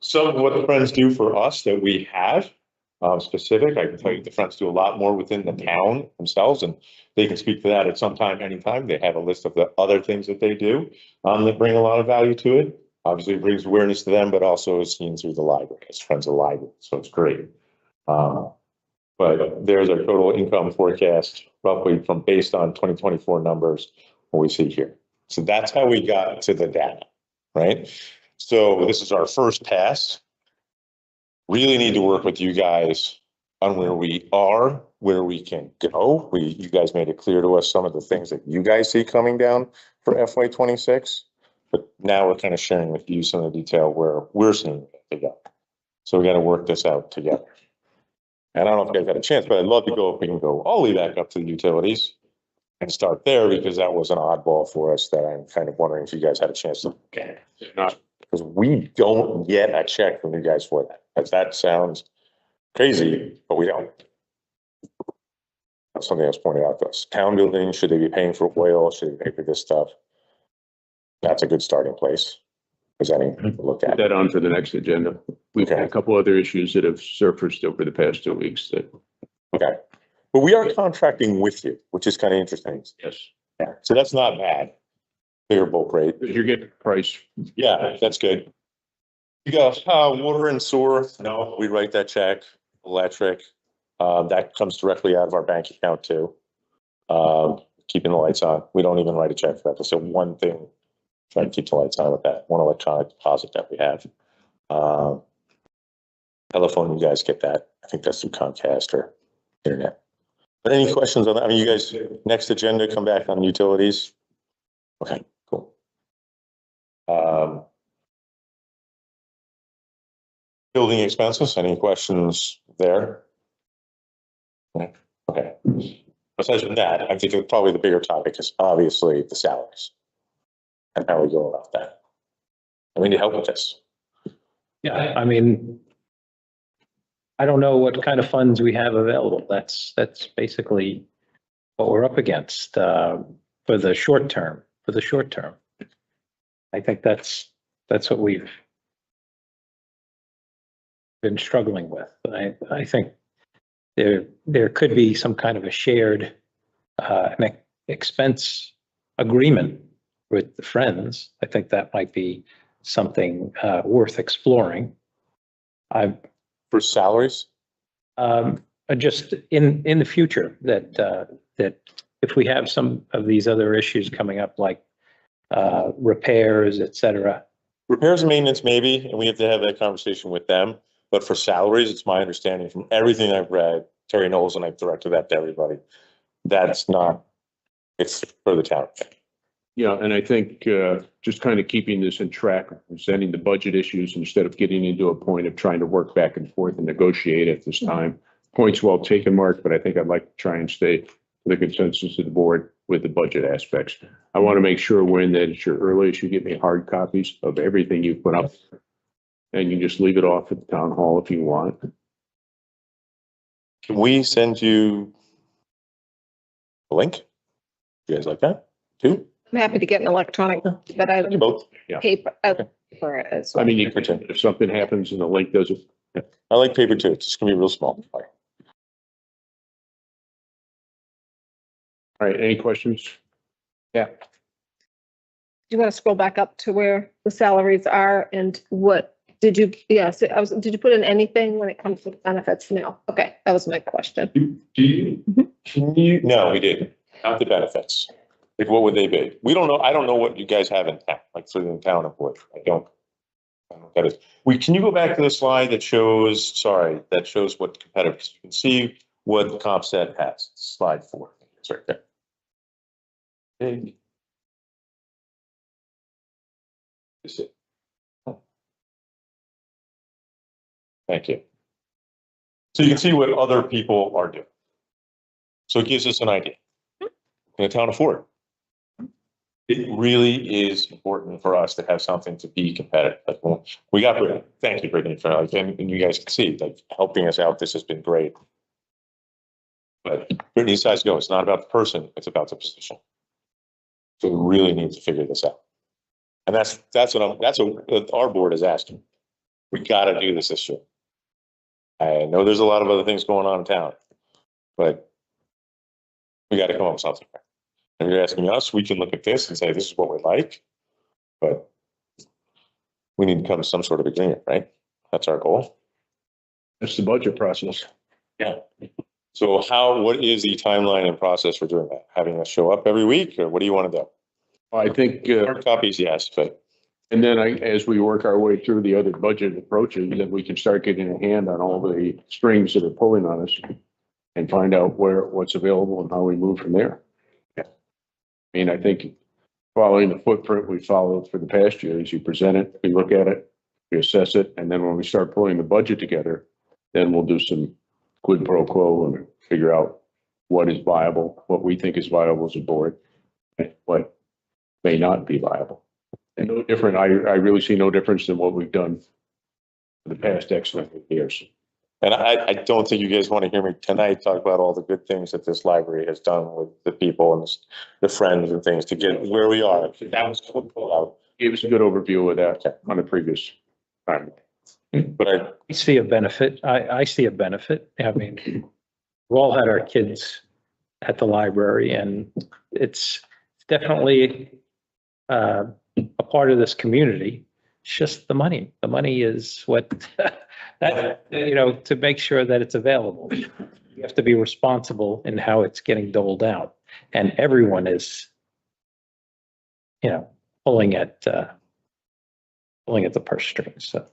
some of what the Friends do for us that we have. Specific, I can tell you the Friends do a lot more within the town themselves, and they can speak to that at some time, anytime. They have a list of the other things that they do that bring a lot of value to it. Obviously, it brings awareness to them, but also is seen through the library. It's Friends of the Library, so it's great. But there's our total income forecast, roughly from based on 2024 numbers, what we see here. So that's how we got to the data, right? So this is our first pass. Really need to work with you guys on where we are, where we can go. You guys made it clear to us some of the things that you guys see coming down for FY26, but now we're kind of sharing with you some of the detail where we're seeing it together. So we got to work this out together. And I don't know if you guys got a chance, but I'd love to go if we can go all the way back up to the utilities and start there, because that was an oddball for us that I'm kind of wondering if you guys had a chance to look at. Because we don't get a check from you guys for that. Because that sounds crazy, but we don't. That's something that was pointed out to us. Town building, should they be paying for oil? Should they pay for this stuff? That's a good starting place. Presenting to look at. Put that on for the next agenda. We've had a couple other issues that have surfaced over the past 2 weeks that. Okay. But we are contracting with you, which is kind of interesting. Yes. Yeah. So that's not bad. Bigger bulk rate. You're getting a price. Yeah, that's good. You go, water and sewer. No, we write that check. Electric. That comes directly out of our bank account too. Keeping the lights on. We don't even write a check for that. That's the one thing. Try to keep the lights on with that one electronic deposit that we have. Telephone, you guys get that. I think that's through Comcast or internet. But any questions on that? I mean, you guys, next agenda, come back on utilities. Okay, cool. Building expenses, any questions there? Okay. Aside from that, I think probably the bigger topic is obviously the salaries and how we go about that. And we need help with this. Yeah, I mean, I don't know what kind of funds we have available. That's basically what we're up against for the short term. I think that's what we've been struggling with. I think there could be some kind of a shared expense agreement with the Friends. I think that might be something worth exploring. For salaries? Just in the future, that if we have some of these other issues coming up, like repairs, et cetera. Repairs and maintenance, maybe, and we have to have that conversation with them. But for salaries, it's my understanding from everything I've read, Terry Knowles, and I've directed that to everybody. That's not, it's for the town. Yeah, and I think just kind of keeping this in track, presenting the budget issues instead of getting into a point of trying to work back and forth and negotiate at this time. Points well taken, Mark, but I think I'd like to try and stay to the consensus of the board with the budget aspects. I want to make sure when that it's your earliest, you get me hard copies of everything you put up. And you just leave it off at the town hall if you want. Can we send you a link? You guys like that too? I'm happy to get an electronic, but I You both? Yeah. paper for it as I well. mean, you can, if something happens and the link doesn't, I like paper too. It's just gonna be real small. all right, any questions? Yeah. Do you want to scroll back up to where the salaries are and what did you, did you put in anything when it comes to benefits? No. Okay, that was my question. Do you, can you, no, we didn't. Not the benefits. Like, what would they be? We don't know. I don't know what you guys have in town, like for the town employees. I don't know what that is. Can you go back to the slide that shows, that shows what competitors, you can see what the comp set has. Slide 4. It's right there. Big. Is it? Thank you. So you can see what other people are doing. So it gives us an idea. Can the town afford it? It really is important for us to have something to be competitive. Like, well, we got Brittany. Thank you, Brittany, for like, and you guys can see, like, helping us out. This has been great. But Brittany's size go. It's not about the person. It's about the position. So we really need to figure this out. And that's what our board is asking. We got to do this year. I know there's a lot of other things going on in town, but we got to come up with something. And you're asking us, we can look at this and say, this is what we like, but we need to come to some sort of agreement, right? That's our goal. That's the budget process. Yeah. So what is the timeline and process for doing that? Having us show up every week, or what do you want to do? I think, Hard copies, yes, but. and then as we work our way through the other budget approaches, then we can start getting a hand on all the strings that are pulling on us and find out what's available and how we move from there. I mean, I think following the footprint we followed for the past years, you present it, we look at it, we assess it, and then when we start pulling the budget together, then we'll do some quid pro quo and figure out what is viable, what we think is viable as a board, and what may not be viable. And no different, I really see no difference than what we've done for the past X number of years. And I don't think you guys want to hear me tonight talk about all the good things that this library has done with the people and the friends and things to get where we are. That was cool. Gave us a good overview of that on the previous time. But I see a benefit. I see a benefit. I mean, we've all had our kids at the library, and it's definitely a part of this community. It's just the money. The money is what that, to make sure that it's available. You have to be responsible in how it's getting doled out, and everyone is, pulling at the purse strings. So.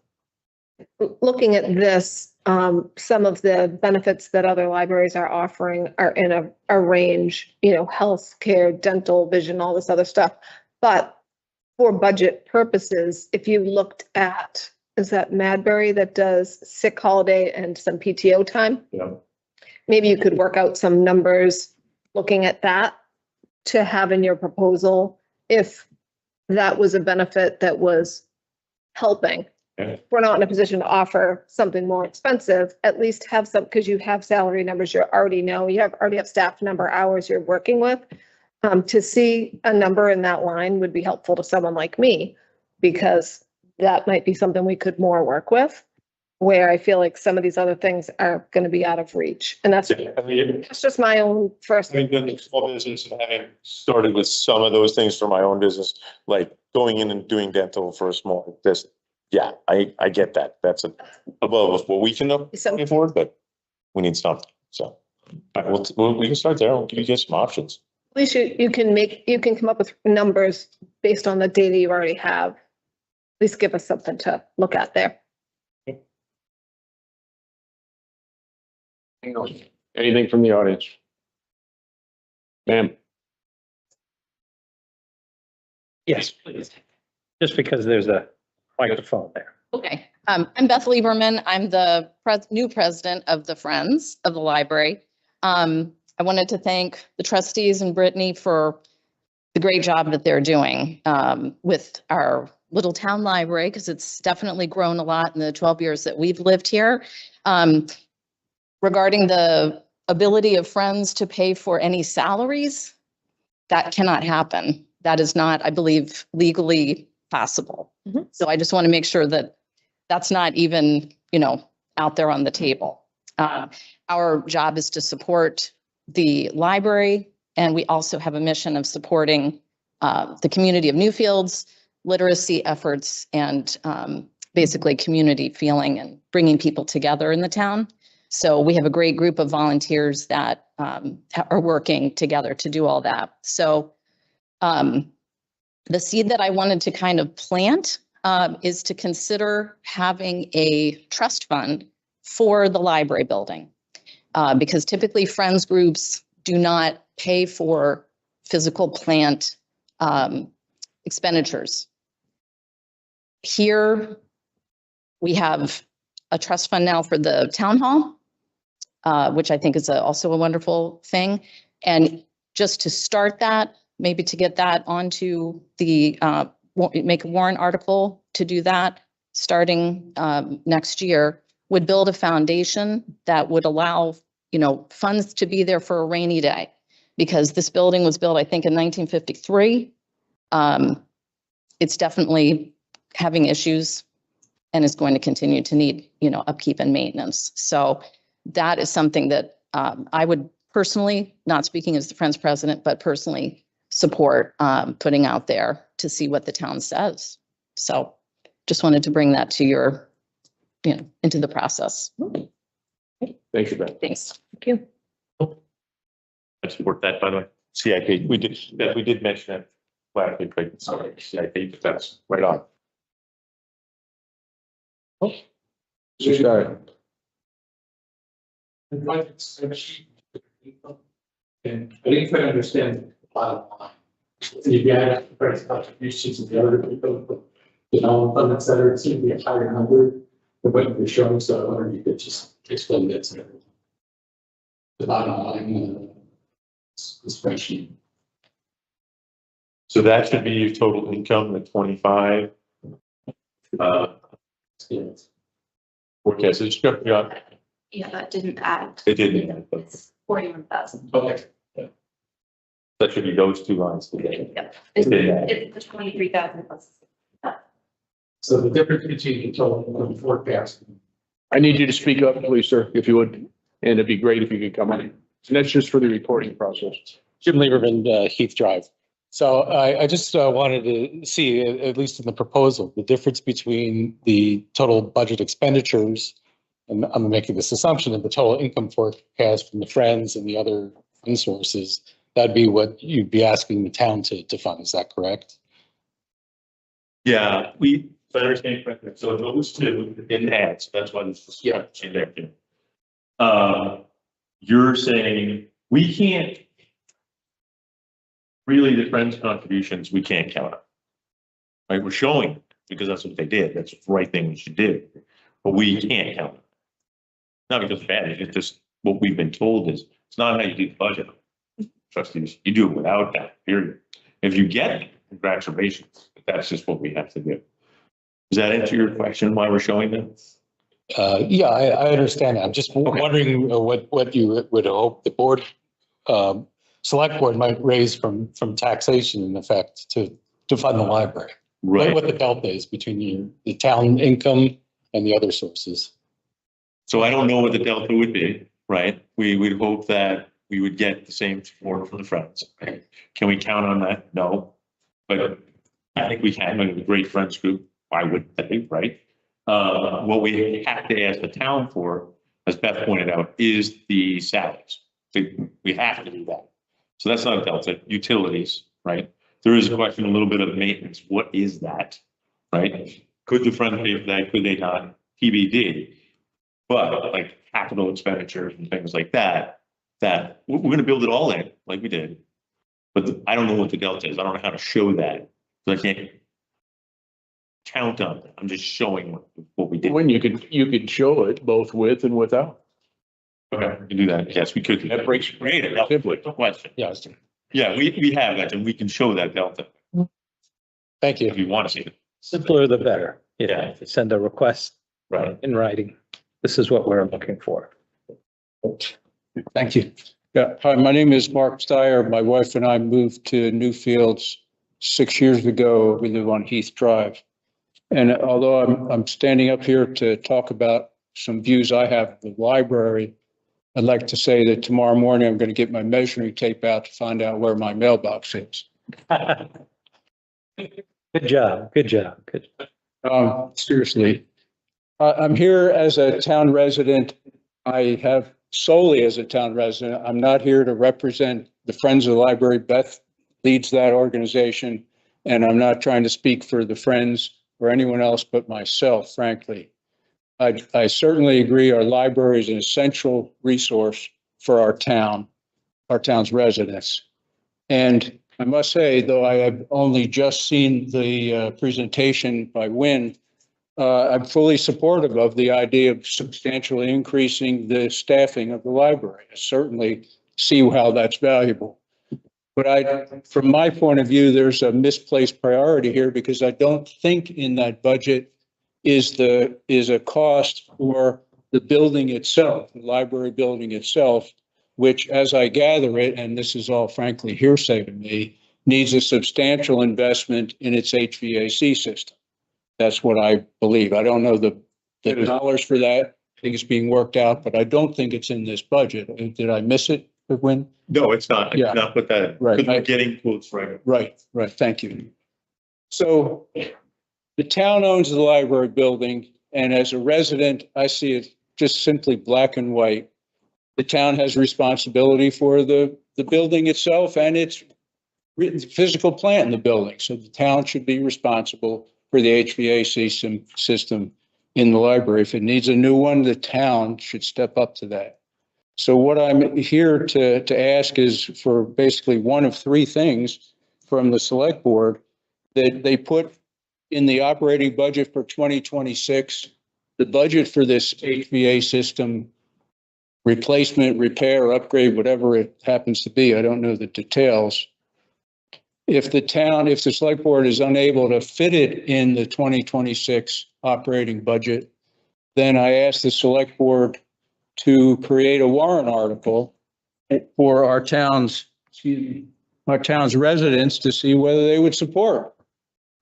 Looking at this, some of the benefits that other libraries are offering are in a range, health care, dental, vision, all this other stuff. But for budget purposes, if you looked at, is that Madbury that does sick holiday and some PTO time? Yeah. Maybe you could work out some numbers looking at that to have in your proposal if that was a benefit that was helping. Yeah. We're not in a position to offer something more expensive, at least have some, because you have salary numbers you already know, already have staff number hours you're working with. To see a number in that line would be helpful to someone like me, because that might be something we could more work with. where I feel like some of these other things are going to be out of reach. And that's, Yeah, I mean, that's just my own first. I mean, doing small business and having started with some of those things for my own business, like going in and doing dental for a small, this, yeah, I get that. That's above what we can afford, but we need something, so. We can start there, we'll give you guys some options. At least you can come up with numbers based on the data you already have. At least give us something to look at there. Anything from the audience? Ma'am? Yes, please. Just because there's a microphone there. Okay, I'm Beth Lieberman. I'm the new president of the Friends of the Library. I wanted to thank the trustees and Brittany for the great job that they're doing with our little town library, because it's definitely grown a lot in the 12 years that we've lived here. Regarding the ability of Friends to pay for any salaries, that cannot happen. That is not, I believe, legally possible. Mhm. So I just want to make sure that that's not even, out there on the table. Our job is to support the library, and we also have a mission of supporting the community of Newfields, literacy efforts, and basically community feeling and bringing people together in the town. So we have a great group of volunteers that are working together to do all that. So the seed that I wanted to kind of plant is to consider having a trust fund for the library building. Because typically Friends groups do not pay for physical plant expenditures. Here, we have a trust fund now for the town hall, which I think is also a wonderful thing. And just to start that, maybe to get that onto the, make a warrant article to do that starting next year, would build a foundation that would allow, funds to be there for a rainy day. Because this building was built, I think, in 1953. It's definitely having issues and is going to continue to need, upkeep and maintenance. So that is something that I would personally, not speaking as the Friends president, but personally support putting out there to see what the town says. So just wanted to bring that to your, into the process. Thank you, Beth. Thanks. Thank you. I support that, by the way. CIP, we did mention it last week, but sorry, CIP, but that's right on. So start. And I didn't quite understand the bottom line. If you add up the price contributions of the other people, elements that are, it seems to be a higher number than what you're showing, so I wonder if you could just explain that to everyone. The bottom line, the spreadsheet. So that should be your total income, the 25. Forecast, it's got, Yeah, that didn't add. it didn't. It's 41,000. Okay. That should be those two lines together. Yep. It didn't add. It's the 23,000 plus. So the difference between the total and the forecast. I need you to speak up, please, sir, if you would. And it'd be great if you could come on. And that's just for the reporting process. Jim Lieberman, Heath Drive. So I just wanted to see, at least in the proposal, the difference between the total budget expenditures, and I'm making this assumption, of the total income forecast from the Friends and the other fund sources. That'd be what you'd be asking the town to fund. Is that correct? Yeah, if I understand correctly, so those two didn't add, so that's why this is. Yeah. You're saying we can't. Really, the Friends contributions, we can't count on. Right, we're showing because that's what they did. That's the right thing we should do. But we can't count on it. Not because it's bad, it's just what we've been told is, it's not how you do the budget. Trustees, you do it without that, period. If you get it, congratulations, but that's just what we have to do. Does that answer your question, why we're showing them? Yeah, I understand. I'm just wondering what you would hope the board, select board might raise from taxation in effect to fund the library. Right. What the delta is between the town income and the other sources. So I don't know what the delta would be, right? We would hope that we would get the same support from the Friends. Can we count on that? No. But I think we can, with a great Friends group, I would think, right? What we have to ask the town for, as Beth pointed out, is the salaries. We have to do that. So that's not a delta. Utilities, right? There is a question, a little bit of maintenance. What is that, right? Could the Friends pay for that? Could they not? TBD. But like capital expenditures and things like that, that we're going to build it all in like we did. But I don't know what the delta is. I don't know how to show that. So I can't count on it. I'm just showing what we did. When you could show it both with and without. Okay, we can do that. Yes, we could. That breaks creative. simply. Question. Yes. Yeah, we have that and we can show that delta Thank you. if you want to see it. Simpler the better. Yeah. Send a request Right. in writing. This is what we're looking for. Thank you. Yeah, hi, my name is Mark Steyer. My wife and I moved to Newfields 6 years ago. We live on Heath Drive. And although I'm standing up here to talk about some views I have of the library, I'd like to say that tomorrow morning I'm going to get my measuring tape out to find out where my mailbox is. Good job. Good job. Good. Seriously, I'm here as a town resident. I have solely as a town resident. I'm not here to represent the Friends of the Library. Beth leads that organization, and I'm not trying to speak for the Friends or anyone else but myself, frankly. I certainly agree our library is an essential resource for our town's residents. And I must say, though I have only just seen the presentation by Wynn, I'm fully supportive of the idea of substantially increasing the staffing of the library. I certainly see how that's valuable. But from my point of view, there's a misplaced priority here because I don't think in that budget is a cost for the building itself, the library building itself, which, as I gather it, and this is all frankly hearsay to me, needs a substantial investment in its HVAC system. That's what I believe. I don't know the dollars for that. I think it's being worked out, but I don't think it's in this budget. Did I miss it, Wynn? No, it's not. Yeah. Not put that. Right. Because we're getting quotes right. Right. Thank you. So the town owns the library building, and as a resident, I see it just simply black and white. The town has responsibility for the building itself and its physical plant in the building. So the town should be responsible for the HVAC system in the library. If it needs a new one, the town should step up to that. So what I'm here to ask is for basically one of three things from the select board that they put in the operating budget for 2026, the budget for this HVAC system replacement, repair, upgrade, whatever it happens to be. I don't know the details. If the select board is unable to fit it in the 2026 operating budget, then I ask the select board to create a warrant article for our town's residents to see whether they would support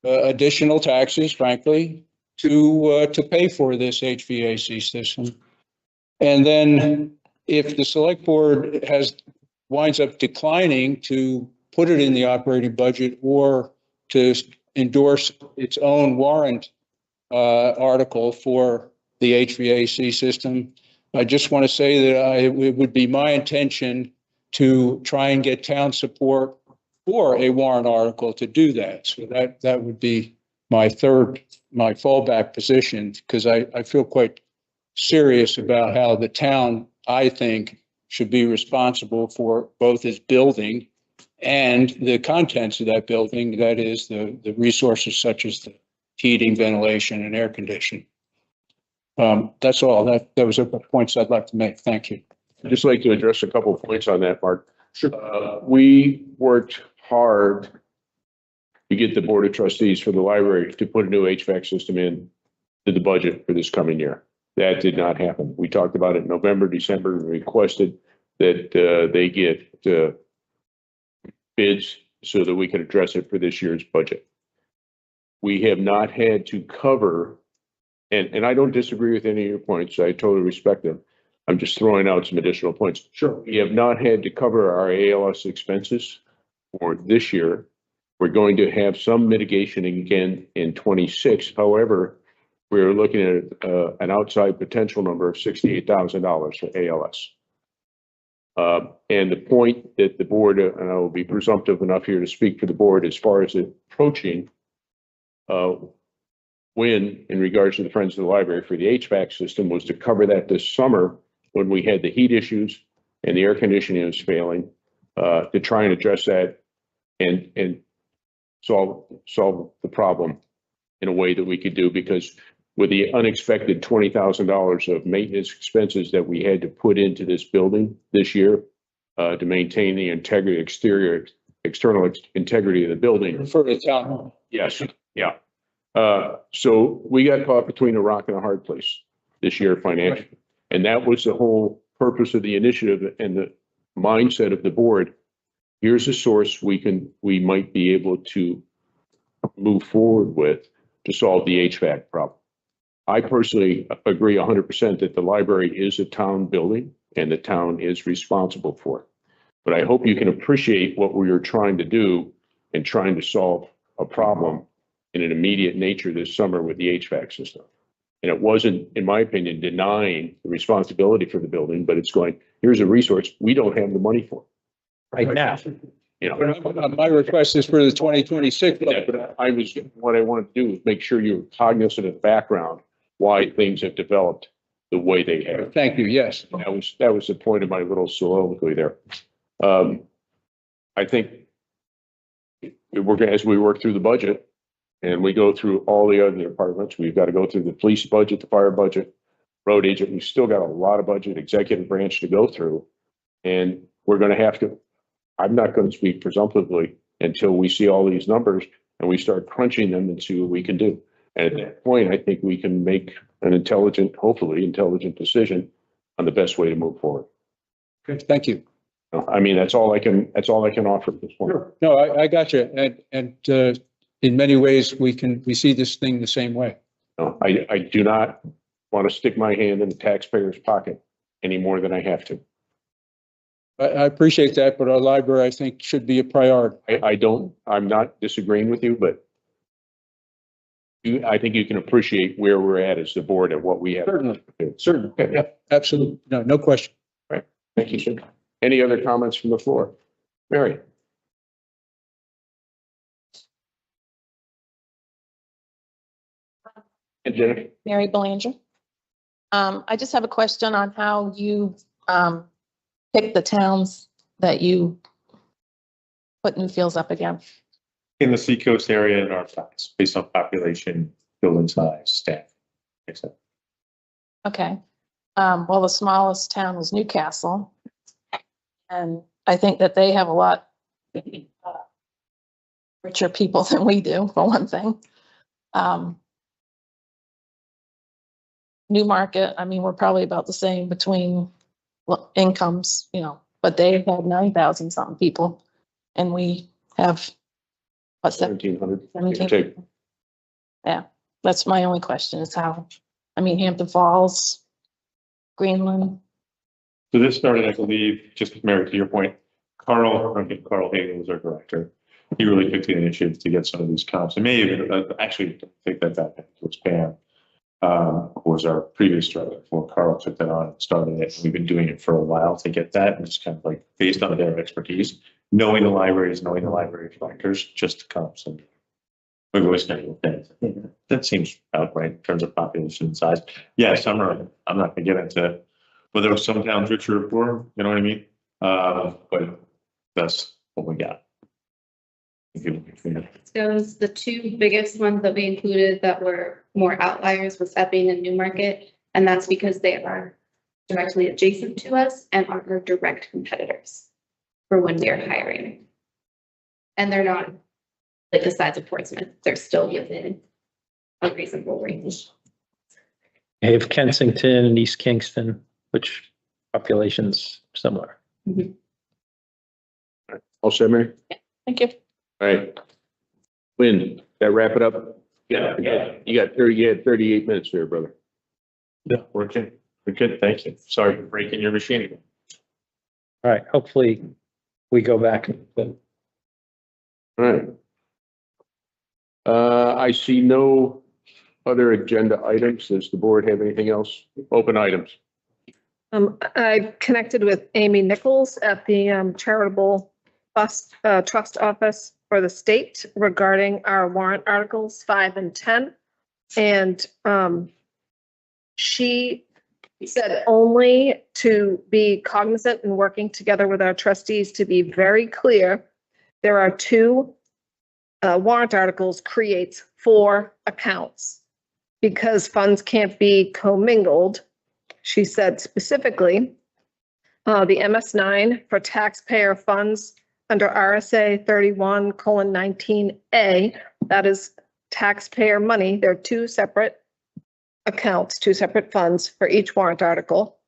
additional taxes, frankly, to pay for this HVAC system. And then if the select board winds up declining to put it in the operating budget or to endorse its own warrant article for the HVAC system, I just want to say that it would be my intention to try and get town support for a warrant article to do that. So that would be my fallback position, because I feel quite serious about how the town, I think, should be responsible for both its building and the contents of that building, that is the resources such as the heating, ventilation, and air conditioning. That's all. That was the points I'd like to make. Thank you. I'd just like to address a couple of points on that, Mark. We worked hard to get the Board of Trustees for the library to put a new HVAC system in to the budget for this coming year. That did not happen. We talked about it in November, December, and requested that they get bids so that we can address it for this year's budget. We have not had to cover And I don't disagree with any of your points. I totally respect them. I'm just throwing out some additional points. Sure. We have not had to cover our ALS expenses for this year. We're going to have some mitigation again in 26. However, we're looking at an outside potential number of $68,000 for ALS. And the point that the board, and I will be presumptive enough here to speak for the board as far as approaching when, in regards to the Friends of the Library for the HVAC system, was to cover that this summer when we had the heat issues and the air conditioning was failing, to try and address that and solve the problem in a way that we could do, because with the unexpected $20,000 of maintenance expenses that we had to put into this building this year to maintain the integrity, external integrity of the building. For the town hall. Yes, yeah. So we got caught between a rock and a hard place this year financially. And that was the whole purpose of the initiative and the mindset of the board. Here's a source we might be able to move forward with to solve the HVAC problem. I personally agree 100% that the library is a town building and the town is responsible for it. But I hope you can appreciate what we are trying to do in trying to solve a problem in an immediate nature this summer with the HVAC system. And it wasn't, in my opinion, denying the responsibility for the building, but it's going, here's a resource we don't have the money for right now. You know, My request is for the 2026. but what I wanted to do is make sure you're cognizant of the background, why things have developed the way they have. Thank you. Yes. That was the point of my little soliloquy there. I think as we work through the budget and we go through all the other departments, we've got to go through the police budget, the fire budget, road agent. We've still got a lot of budget, executive branch to go through. And we're going to have to, I'm not going to speak presumptively until we see all these numbers and we start crunching them and see what we can do. And at that point, I think we can make an intelligent, hopefully intelligent decision on the best way to move forward. Okay, thank you. I mean, that's all I can offer at this point. Sure. No, I got you. And in many ways, we see this thing the same way. No, I do not want to stick my hand in the taxpayer's pocket any more than I have to. I appreciate that, but our library, I think, should be a priority. I'm not disagreeing with you, but I think you can appreciate where we're at as the board and what we have. Certainly. Okay. Yeah, absolutely. No question. Right. Thank you, sir. Any other comments from the floor? Mary? And Jennifer? Mary Belanger. I just have a question on how you pick the towns that you put Newfields up against. In the seacoast area in our size, based on population, building size, staff, etc. Okay. Well, the smallest town is Newcastle. And I think that they have a lot richer people than we do, for one thing. Newmarket, I mean, we're probably about the same between incomes, you know, but they have 9,000 something people. And we have, what, 1,700. Yeah, that's my only question is how, I mean, Hampton Falls, Greenland. So this started, I believe, just Mary, to your point, Carl Hagan was our director. He really took the initiative to get some of these comps. And maybe actually take that back. It was Pam, was our previous director before Carl took that on and started it. We've been doing it for a while to get that, and just kind of like based on their expertise, knowing the libraries, knowing the library directors, just comps. And we've always kind of things. That seems outright in terms of population and size. Yeah, I'm not gonna get into whether some towns richer or poor, you know what I mean? But that's what we got. Those, the two biggest ones that we included that were more outliers was Epping and Newmarket. And that's because they are directly adjacent to us and are our direct competitors for when we are hiring. And they're not like the size of Portsmouth. They're still within a reasonable range. You have Kensington and East Kingston, which population's similar. Mm-hmm. All set, Mary? Yeah, thank you. All right. Lynn, that wrap it up? Yeah, you had 38 minutes there, brother. Yeah, we're good. Thank you. Sorry for breaking your machine. All right, hopefully we go back. All right. I see no other agenda items. Does the board have anything else? Open items. I connected with Amy Nichols at the charitable trust office for the state regarding our warrant articles 5 and 10. And she said only to be cognizant and working together with our trustees to be very clear. There are 2 warrant articles creates 4 accounts because funds can't be commingled. She said specifically, the MS9 for taxpayer funds under RSA 31:19A, that is taxpayer money. There are 2 separate accounts, 2 separate funds for each warrant article.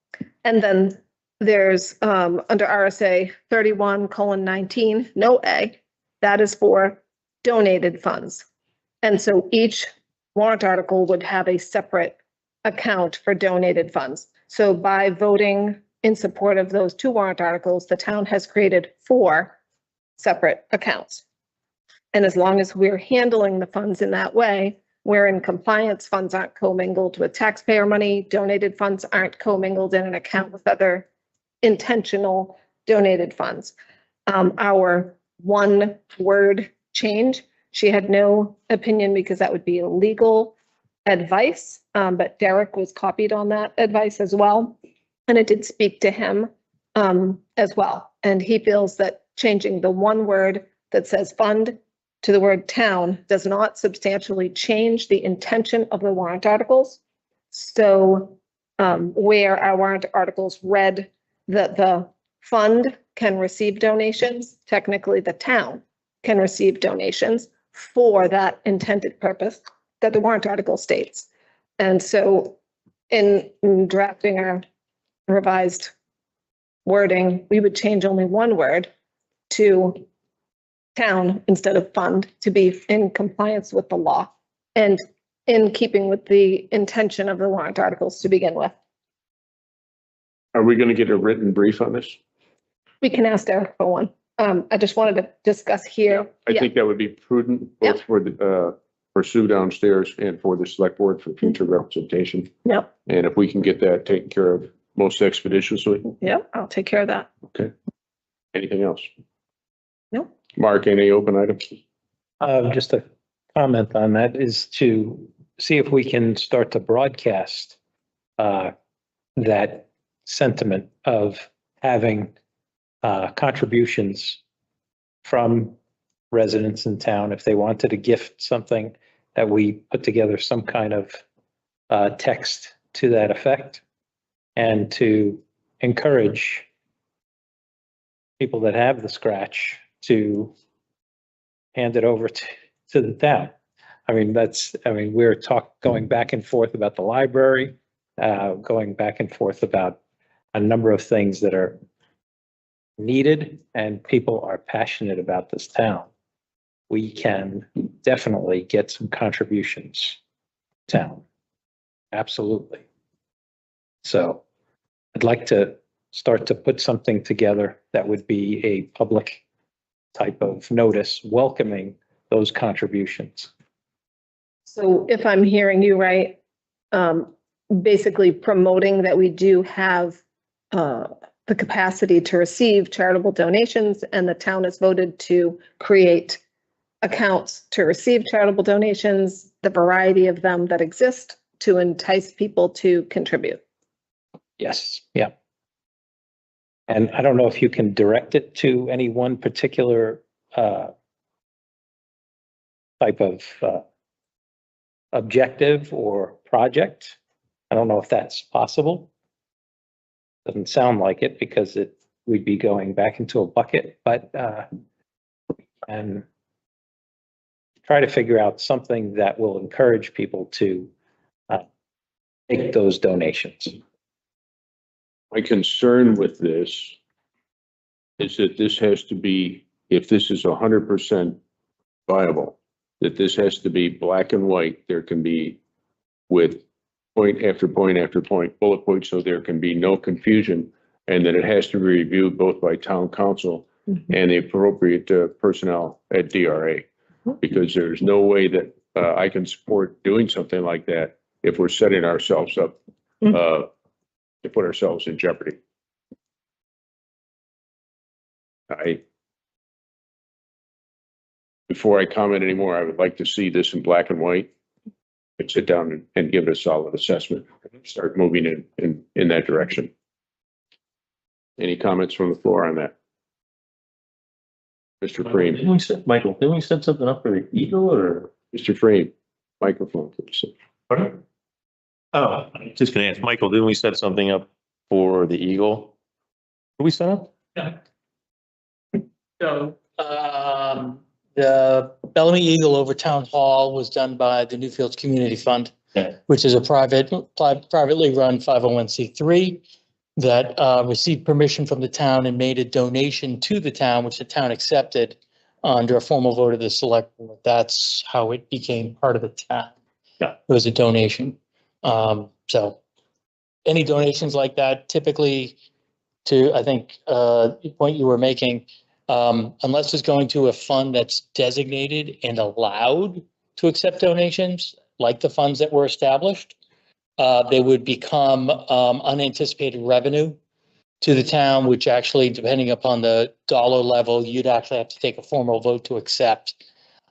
And then there's under RSA 31:19, no A, that is for donated funds. And so each warrant article would have a separate account for donated funds. So by voting in support of those 2 warrant articles, the town has created 4 separate accounts. And as long as we're handling the funds in that way, we're in compliance. Funds aren't commingled with taxpayer money. Donated funds aren't commingled in an account with other intentional donated funds. Our 1 word change, she had no opinion because that would be legal advice, but Derek was copied on that advice as well. And it did speak to him as well. And he feels that changing the 1 word that says fund to the word town does not substantially change the intention of the warrant articles. So where our warrant articles read that the fund can receive donations, technically the town can receive donations for that intended purpose that the warrant article states. And so in drafting our revised wording, we would change only 1 word to town instead of fund to be in compliance with the law and in keeping with the intention of the warrant articles to begin with. Are we going to get a written brief on this? We can ask Derek for one. I just wanted to discuss here. I think that would be prudent both for the for Sue downstairs and for the select board for future representation. Yep. And if we can get that taken care of most expeditiously. Yep, I'll take care of that. Okay. Anything else? No. Mark, any open items? Just a comment on that is to see if we can start to broadcast that sentiment of having contributions from residents in town. If they wanted to gift something, that we put together some kind of text to that effect, and to encourage people that have the scratch to hand it over to the town. I mean, we're going back and forth about the library, going back and forth about a number of things that are needed, and people are passionate about this town. We can definitely get some contributions town. Absolutely. So I'd like to start to put something together that would be a public type of notice welcoming those contributions. So if I'm hearing you right, basically promoting that we do have the capacity to receive charitable donations, and the town has voted to create accounts to receive charitable donations, the variety of them that exist to entice people to contribute. Yes, yeah. And I don't know if you can direct it to any one particular type of objective or project. I don't know if that's possible. Doesn't sound like it because we'd be going back into a bucket, but and try to figure out something that will encourage people to make those donations. My concern with this is that this has to be, if this is 100% viable, that this has to be black and white. There can be with point after point after point, bullet points, so there can be no confusion. And that it has to be reviewed both by town council and the appropriate personnel at DRA. Because there's no way that I can support doing something like that if we're setting ourselves up to put ourselves in jeopardy. Before I comment anymore, I would like to see this in black and white and sit down and give it a solid assessment and start moving in that direction. Any comments from the floor on that? Mr. Frame. Michael, didn't we set something up for the Eagle or? Mr. Frame, microphone, please. Pardon? Oh, just gonna ask, Michael, didn't we set something up for the Eagle? Did we set up? So, the Bellamy Eagle over Town Hall was done by the Newfields Community Fund, which is a privately run 501c3 that received permission from the town and made a donation to the town, which the town accepted under a formal vote of the select board. That's how it became part of the town. Yeah. It was a donation. So any donations like that, typically to, I think, the point you were making, unless it's going to a fund that's designated and allowed to accept donations, like the funds that were established, they would become unanticipated revenue to the town, which actually, depending upon the dollar level, you'd actually have to take a formal vote to accept.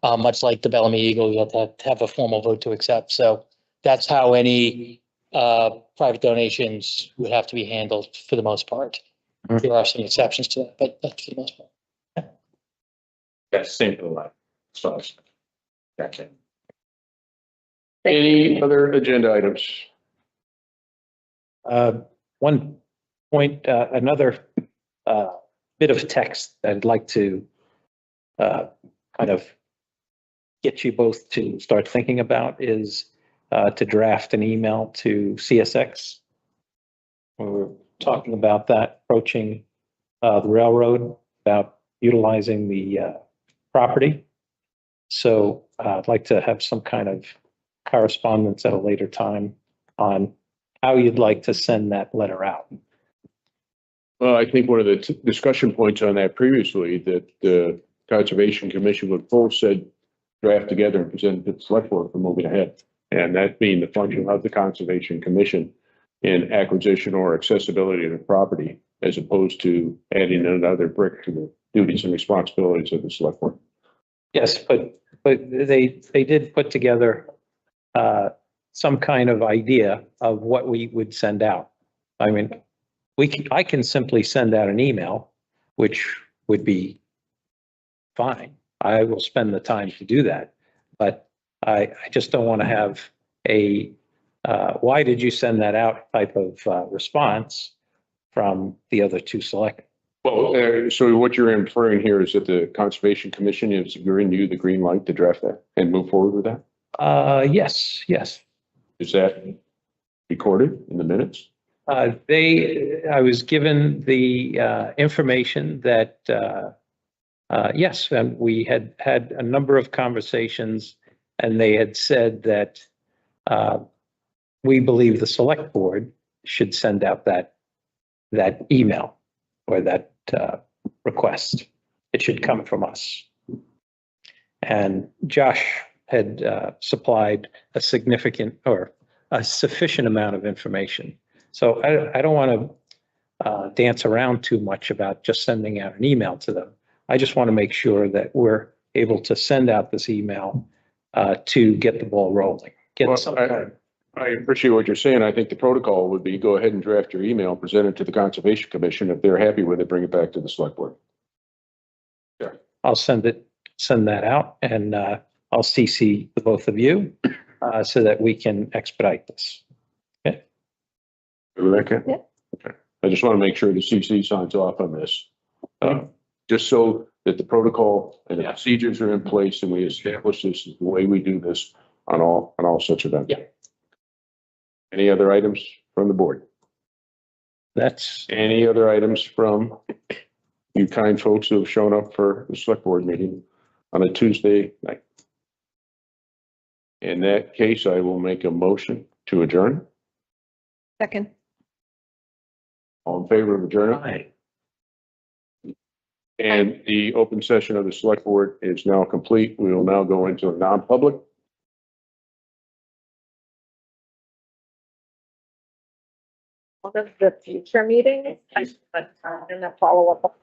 Much like the Bellamy Eagle, you have to have a formal vote to accept. So that's how any private donations would have to be handled for the most part. There are some exceptions to that, but that's for the most part. That's same for the life. So, gotcha. Any other agenda items? One point, another bit of text that I'd like to kind of get you both to start thinking about is to draft an email to CSX. We were talking about that, approaching the railroad, about utilizing the property. So I'd like to have some kind of correspondence at a later time on how you'd like to send that letter out. Well, I think one of the discussion points on that previously, that the Conservation Commission would both said draft together and present to the select board for moving ahead. And that being the function of the Conservation Commission in acquisition or accessibility of the property, as opposed to adding another brick to the duties and responsibilities of the select board. Yes, but they did put together some kind of idea of what we would send out. I mean, I can simply send out an email, which would be fine. I will spend the time to do that, but I just don't want to have a why did you send that out type of response from the other two select. Well, so what you're inferring here is that the Conservation Commission is giving you the green light to draft that and move forward with that? Yes. Is that recorded in the minutes? I was given the information that, yes, and we had had a number of conversations, and they had said that we believe the select board should send out that email or that request. It should come from us. And Josh had supplied a significant or a sufficient amount of information. So I don't want to dance around too much about just sending out an email to them. I just want to make sure that we're able to send out this email to get the ball rolling. I appreciate what you're saying. I think the protocol would be go ahead and draft your email, present it to the Conservation Commission. If they're happy with it, bring it back to the select board. Yeah, I'll send that out, and I'll CC the both of you so that we can expedite this. Okay. Rebecca? Yeah. Okay. I just want to make sure the CC signs off on this. Just so that the protocol and the procedures are in place and we establish this is the way we do this on all such events. Yeah. Any other items from the board? That's any other items from you kind folks who have shown up for the select board meeting on a Tuesday night? In that case, I will make a motion to adjourn. Second. All in favor of adjournment? And the open session of the select board is now complete. We will now go into a non-public. One of the future meetings, I'm gonna follow up